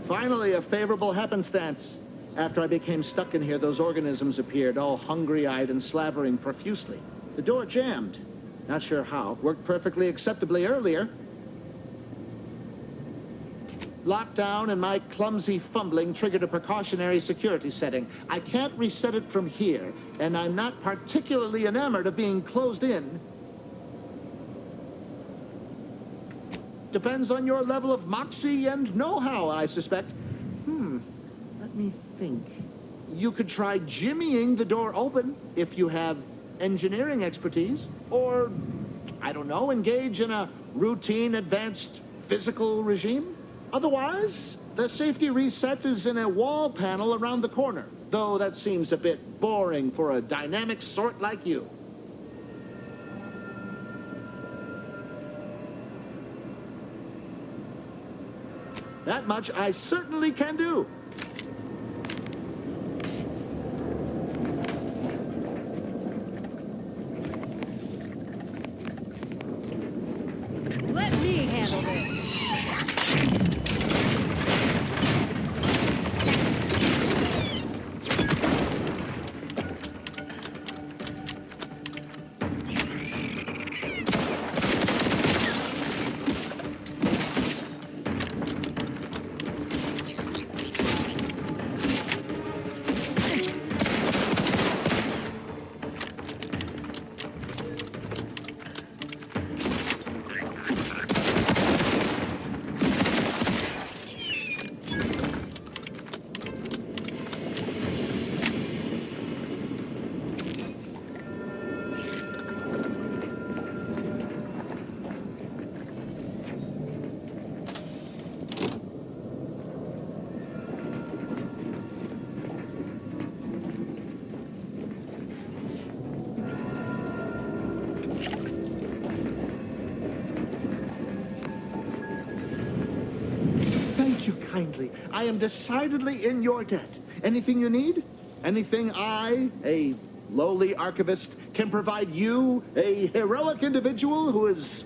Finally, a favorable happenstance. After I became stuck in here, those organisms appeared, all hungry-eyed and slavering profusely. The door jammed. Not sure how. Worked perfectly acceptably earlier. Lockdown and my clumsy fumbling triggered a precautionary security setting. I can't reset it from here, and I'm not particularly enamored of being closed in. Depends on your level of moxie and know-how, I suspect. Let me think. You could try jimmying the door open if you have engineering expertise, or I don't know, engage in a routine advanced physical regime. Otherwise, the safety reset is in a wall panel around the corner, though that seems a bit boring for a dynamic sort like you. That much I certainly can do. Let me handle this. Thank you kindly. I am decidedly in your debt. Anything you need? Anything I, a lowly archivist, can provide you, a heroic individual who is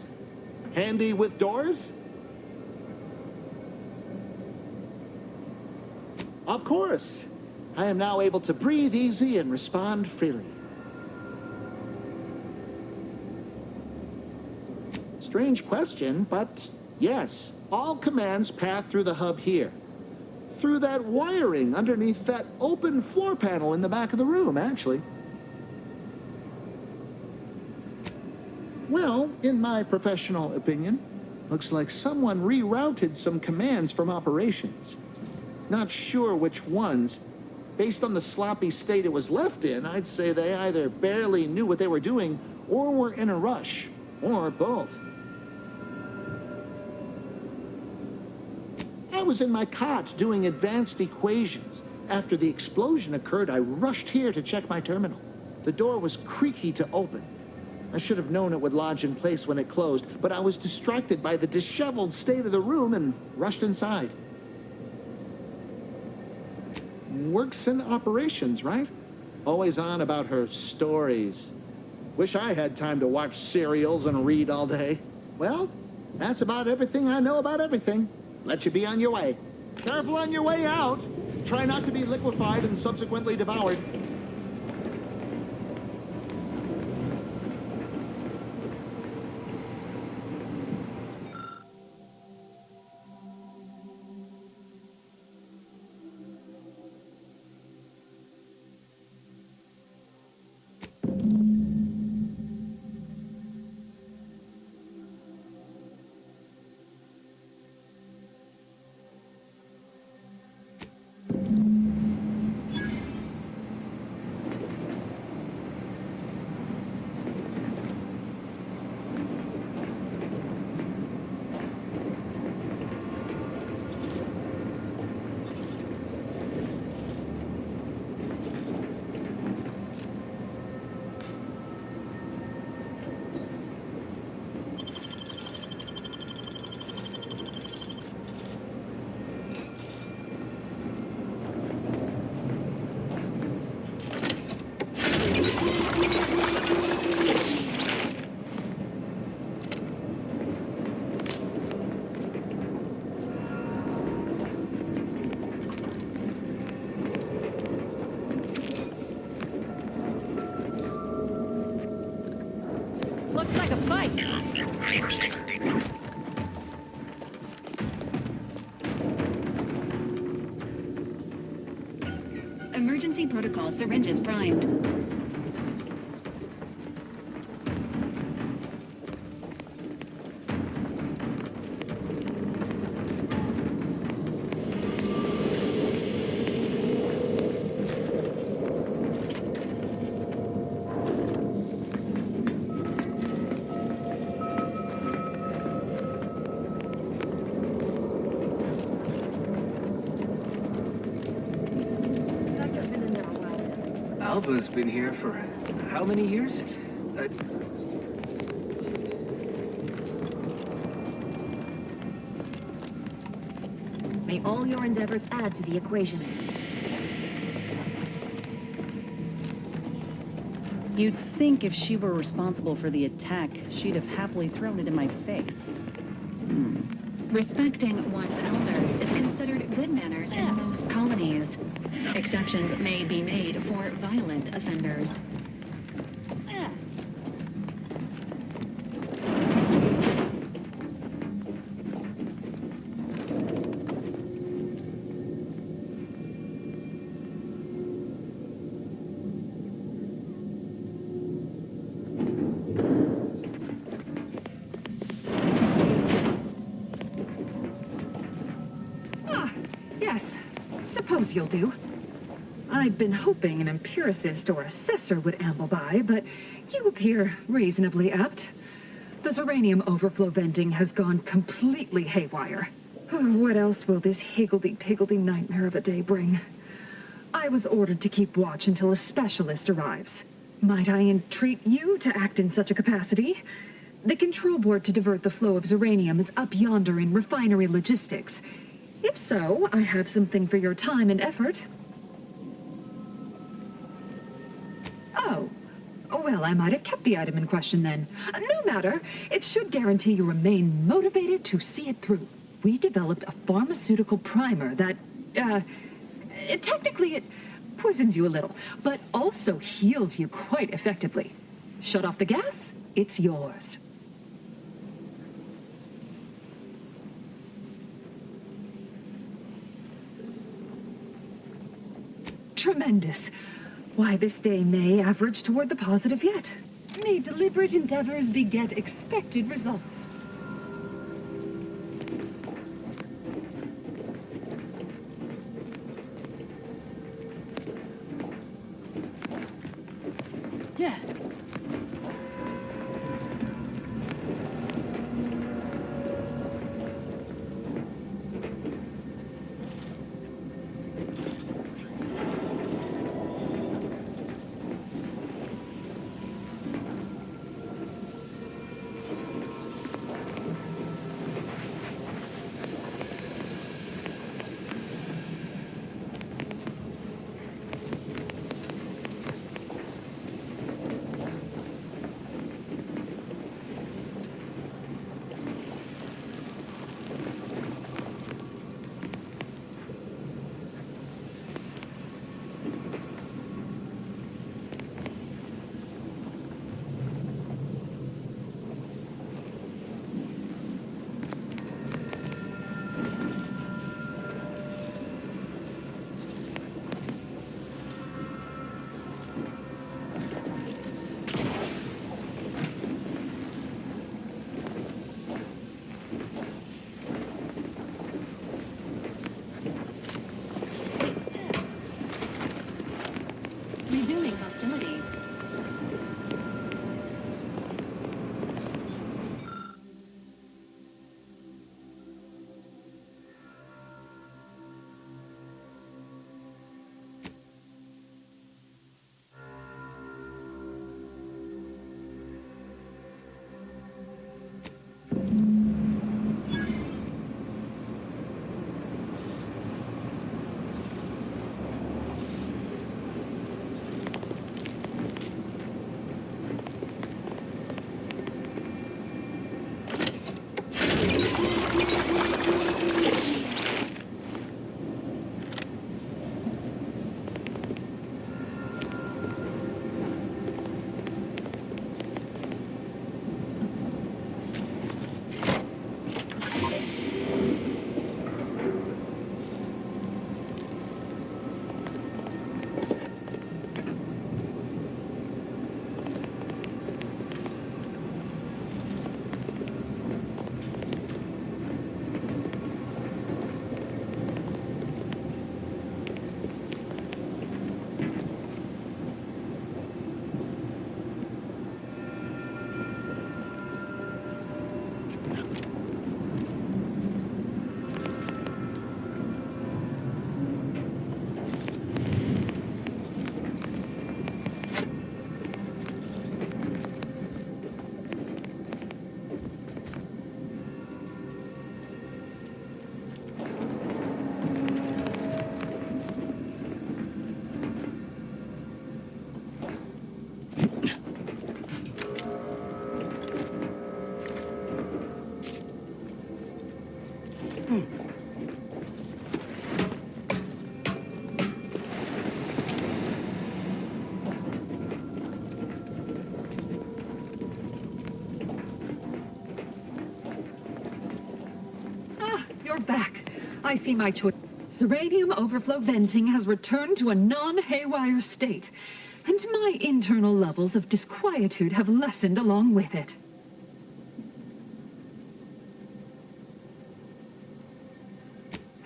handy with doors? Of course. I am now able to breathe easy and respond freely. Strange question, but yes. All commands pass through the hub here. Through that wiring underneath that open floor panel in the back of the room, actually. Well, in my professional opinion, looks like someone rerouted some commands from operations. Not sure which ones. Based on the sloppy state it was left in, I'd say they either barely knew what they were doing or were in a rush, or both. I was in my cot doing advanced equations. After the explosion occurred, I rushed here to check my terminal. The door was creaky to open. I should have known it would lodge in place when it closed, but I was distracted by the disheveled state of the room and rushed inside. Works in operations, right? Always on about her stories. Wish I had time to watch serials and read all day. Well, that's about everything I know about everything. Let you be on your way. Careful on your way out. Try not to be liquefied and subsequently devoured. Looks like a fight. Emergency protocol syringes primed. Alba's been here for how many years? May all your endeavors add to the equation. You'd think if she were responsible for the attack, she'd have happily thrown it in my face. Respecting one's elders is considered good manners in most colonies. Exceptions may be made for violent offenders. Yes, suppose you'll do. I'd been hoping an empiricist or assessor would amble by, but you appear reasonably apt. The Zeranium overflow venting has gone completely haywire. What else will this higgledy-piggledy nightmare of a day bring? I was ordered to keep watch until a specialist arrives. Might I entreat you to act in such a capacity? The control board to divert the flow of Zeranium is up yonder in refinery logistics. If so, I have something for your time and effort. Oh. Well, I might have kept the item in question then. No matter. It should guarantee you remain motivated to see it through. We developed a pharmaceutical primer that, technically it poisons you a little, but also heals you quite effectively. Shut off the gas, it's yours. Tremendous. Why, this day may average toward the positive yet. May deliberate endeavors beget expected results. Yeah. you're back. I see my choice. Uranium overflow venting has returned to a non-haywire state, and my internal levels of disquietude have lessened along with it.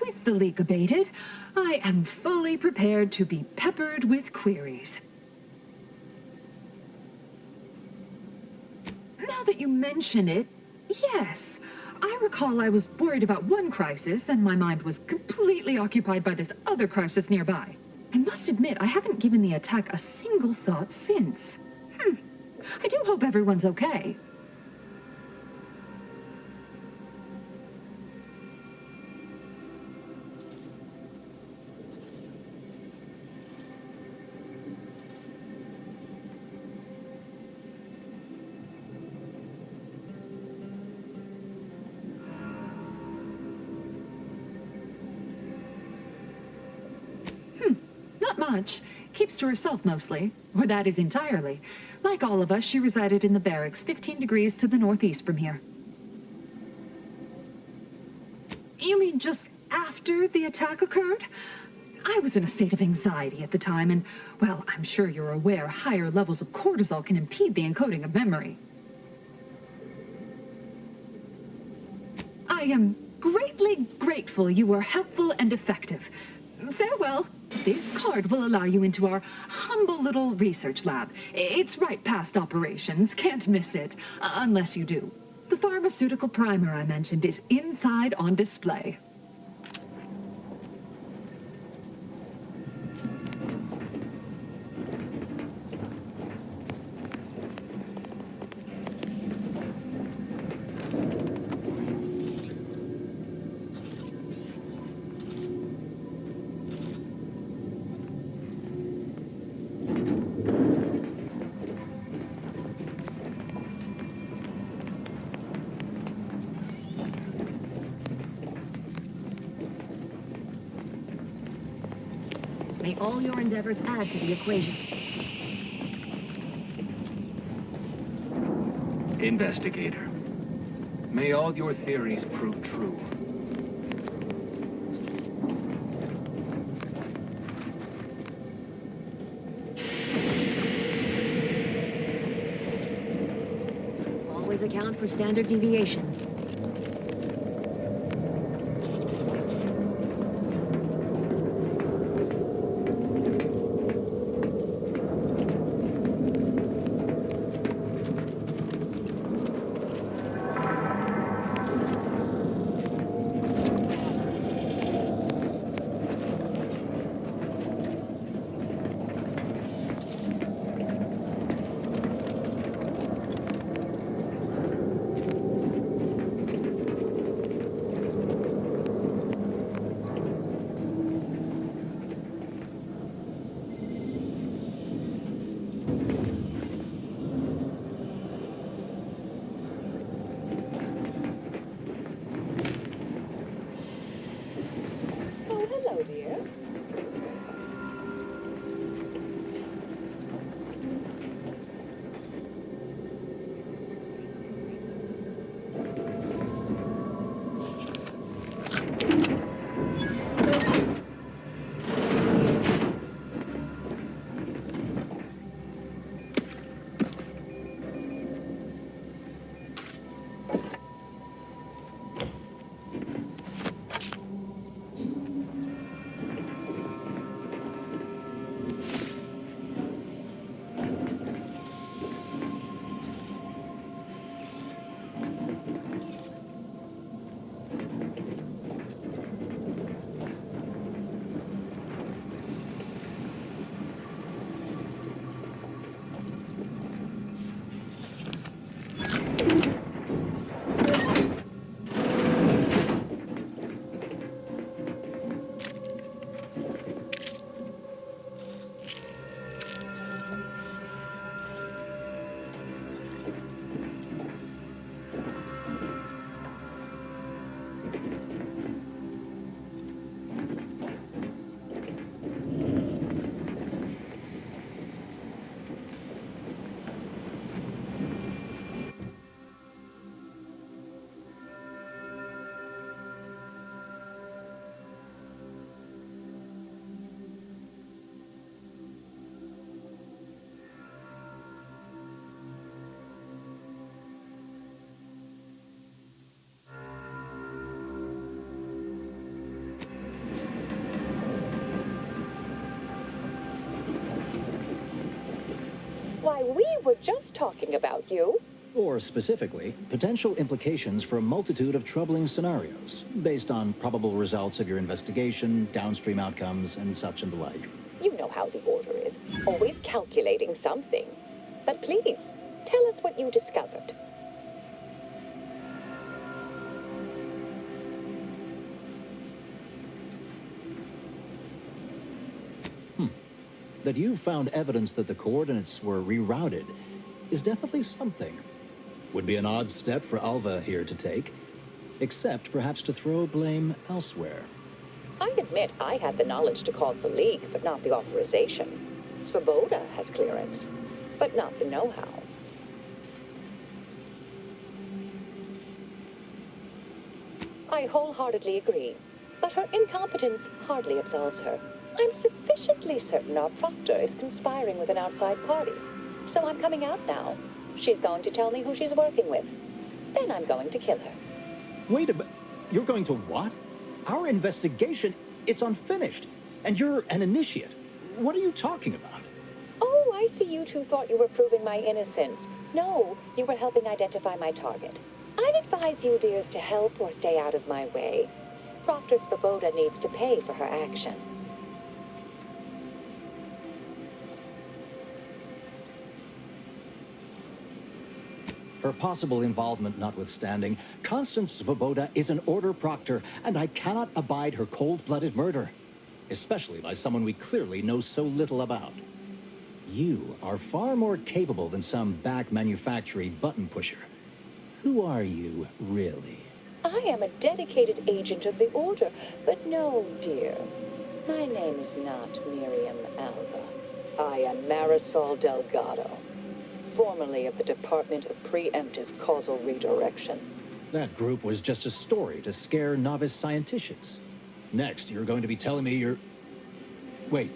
With the leak abated, I am fully prepared to be peppered with queries. Now that you mention it, yes. I recall I was worried about one crisis, and my mind was completely occupied by this other crisis nearby. I must admit, I haven't given the attack a single thought since. I do hope everyone's okay. Not much. Keeps to herself mostly, or that is entirely. Like all of us, she resided in the barracks 15 degrees to the northeast from here. You mean just after the attack occurred? I was in a state of anxiety at the time, and, well, I'm sure you're aware higher levels of cortisol can impede the encoding of memory. I am greatly grateful you were helpful and effective. Farewell. This card will allow you into our humble little research lab. It's right past operations. Can't miss it. Unless you do. The pharmaceutical primer I mentioned is inside on display. May all your endeavors add to the equation. Investigator, may all your theories prove true. Always account for standard deviation. were just talking about you. Or specifically, potential implications for a multitude of troubling scenarios, based on probable results of your investigation, downstream outcomes, and such and the like. You know how the Order is, always calculating something. But please, tell us what you discovered. That you found evidence that the coordinates were rerouted is definitely something. Would be an odd step for Alva here to take, except perhaps to throw blame elsewhere. I admit I had the knowledge to cause the leak, but not the authorization. Svoboda has clearance, but not the know-how. I wholeheartedly agree, but her incompetence hardly absolves her. I'm sufficiently certain our proctor is conspiring with an outside party, so I'm coming out now. She's going to tell me who she's working with. Then I'm going to kill her. Wait a minute. You're going to what? Our investigation, it's unfinished. And you're an initiate. What are you talking about? Oh, I see you two thought you were proving my innocence. No, you were helping identify my target. I'd advise you dears to help or stay out of my way. Proctor Svoboda needs to pay for her actions. Her possible involvement notwithstanding, Constance Svoboda is an Order proctor, and I cannot abide her cold-blooded murder. Especially by someone we clearly know so little about. You are far more capable than some back-manufactory button pusher. Who are you, really? I am a dedicated agent of the Order, but no, dear. My name is not Miriam Alva. I am Marisol Delgado, formerly of the Department of Preemptive Causal Redirection. That group was just a story to scare novice scienticians. Next, you're going to be telling me you're... Wait.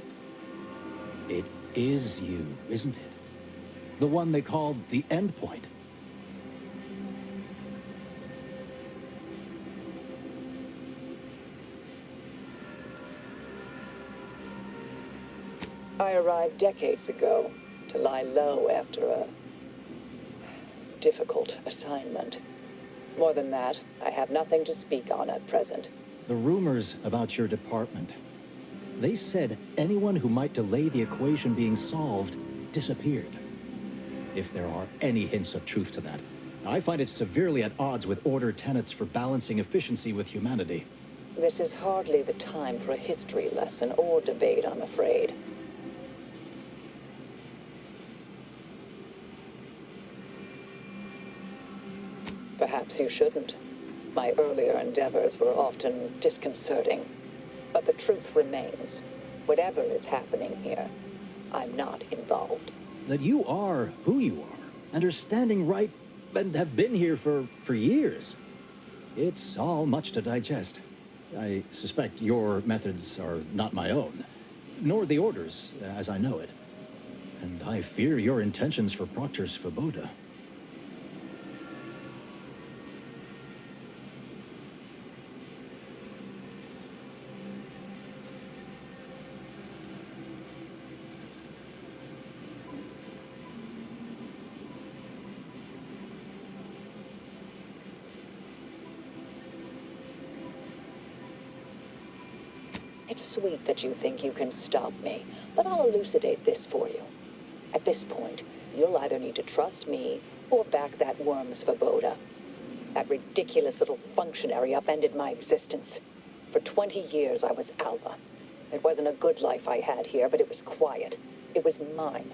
It is you, isn't it? The one they called the Endpoint. I arrived decades ago to lie low after a difficult assignment. More than that, I have nothing to speak on at present. The rumors about your department. They said anyone who might delay the equation being solved disappeared. If there are any hints of truth to that, I find it severely at odds with Order tenets for balancing efficiency with humanity. This is hardly the time for a history lesson or debate, I'm afraid. Perhaps you shouldn't. My earlier endeavors were often disconcerting. But the truth remains. Whatever is happening here, I'm not involved. That you are who you are, and are standing right, and have been here for years. It's all much to digest. I suspect your methods are not my own, nor the Order's, as I know it. And I fear your intentions for Proctor Svoboda. It's sweet that you think you can stop me, but I'll elucidate this for you. At this point, you'll either need to trust me or back that worm Svoboda. That ridiculous little functionary upended my existence. For 20 years, I was Alva. It wasn't a good life I had here, but it was quiet. It was mine.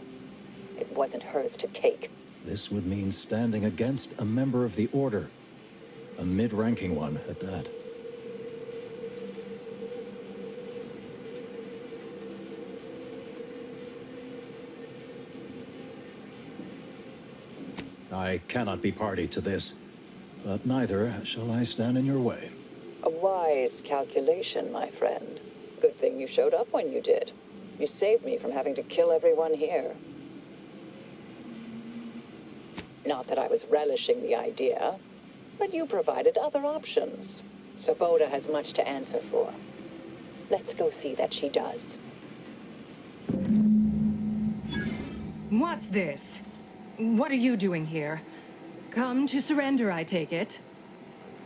It wasn't hers to take. This would mean standing against a member of the Order. A mid-ranking one, at that. I cannot be party to this, but neither shall I stand in your way. A wise calculation, my friend. Good thing you showed up when you did. You saved me from having to kill everyone here. Not that I was relishing the idea, but you provided other options. Svoboda has much to answer for. Let's go see that she does. What's this? What are you doing here? Come to surrender, I take it.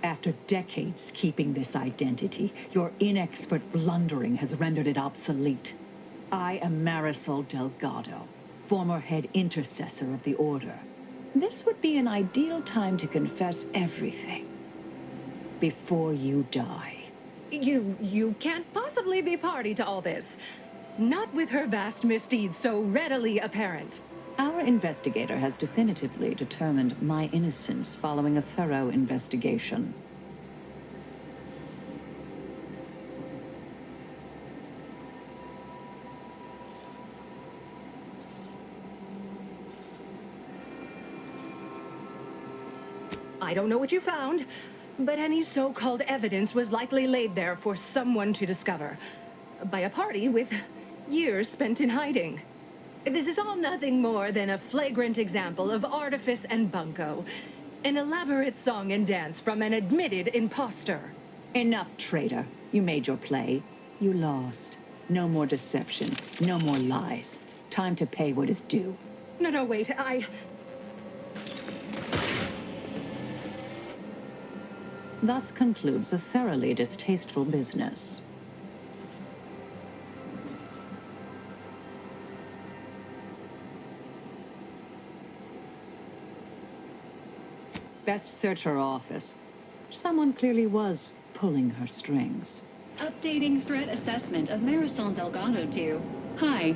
After decades keeping this identity, your inexpert blundering has rendered it obsolete. I am Marisol Delgado, former head intercessor of the Order. This would be an ideal time to confess everything. Before you die. You can't possibly be party to all this. Not with her vast misdeeds so readily apparent. Our investigator has definitively determined my innocence following a thorough investigation. I don't know what you found, but any so-called evidence was likely laid there for someone to discover. By a party with years spent in hiding. This is all nothing more than a flagrant example of artifice and bunco. An elaborate song and dance from an admitted imposter. Enough, traitor. You made your play. You lost. No more deception. No more lies. Time to pay what is due. No, wait, Thus concludes a thoroughly distasteful business. Best search her office. Someone clearly was pulling her strings. Updating threat assessment of Marisol Delgado to high.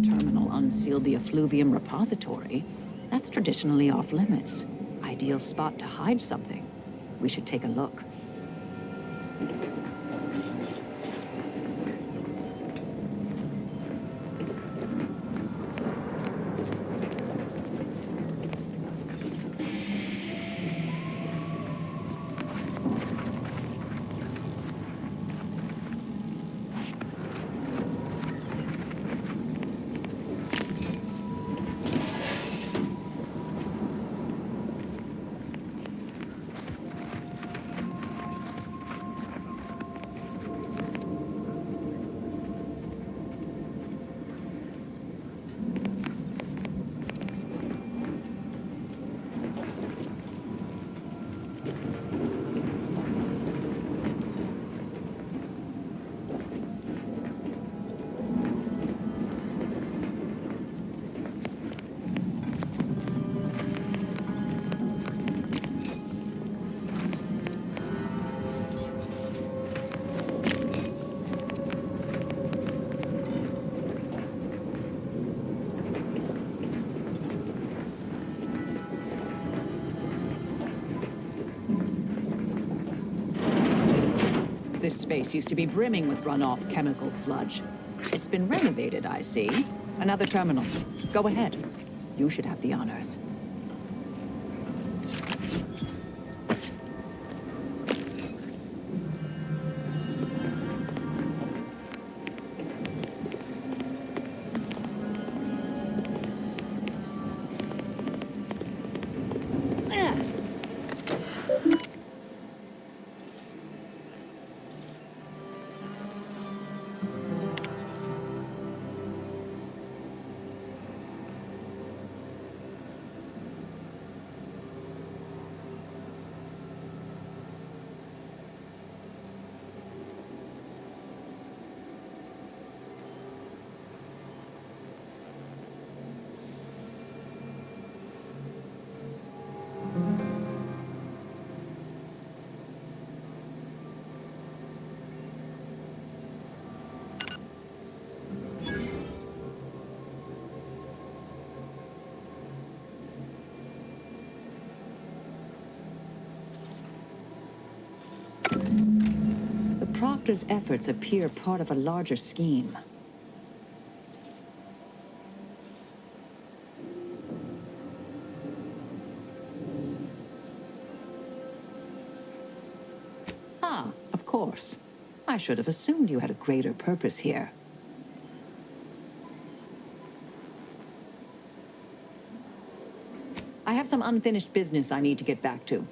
Terminal unsealed the effluvium repository. That's traditionally off limits. Ideal spot to hide something. We should take a look. This space used to be brimming with runoff chemical sludge. It's been renovated, I see. Another terminal. Go ahead. You should have the honors. Director's efforts appear part of a larger scheme. Ah, of course. I should have assumed you had a greater purpose here. I have some unfinished business I need to get back to.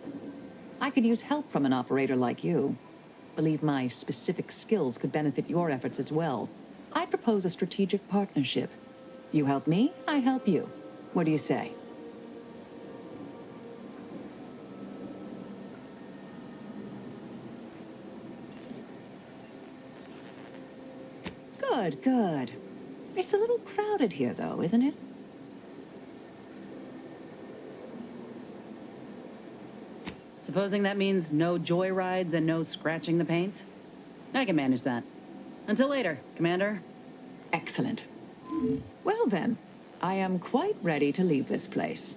I could use help from an operator like you. Believe my specific skills could benefit your efforts as well. I propose a strategic partnership. You help me, I help you. What do you say? Good, good. It's a little crowded here, though, isn't it? Supposing that means no joyrides and no scratching the paint? I can manage that. Until later, Commander. Excellent. Well then, I am quite ready to leave this place.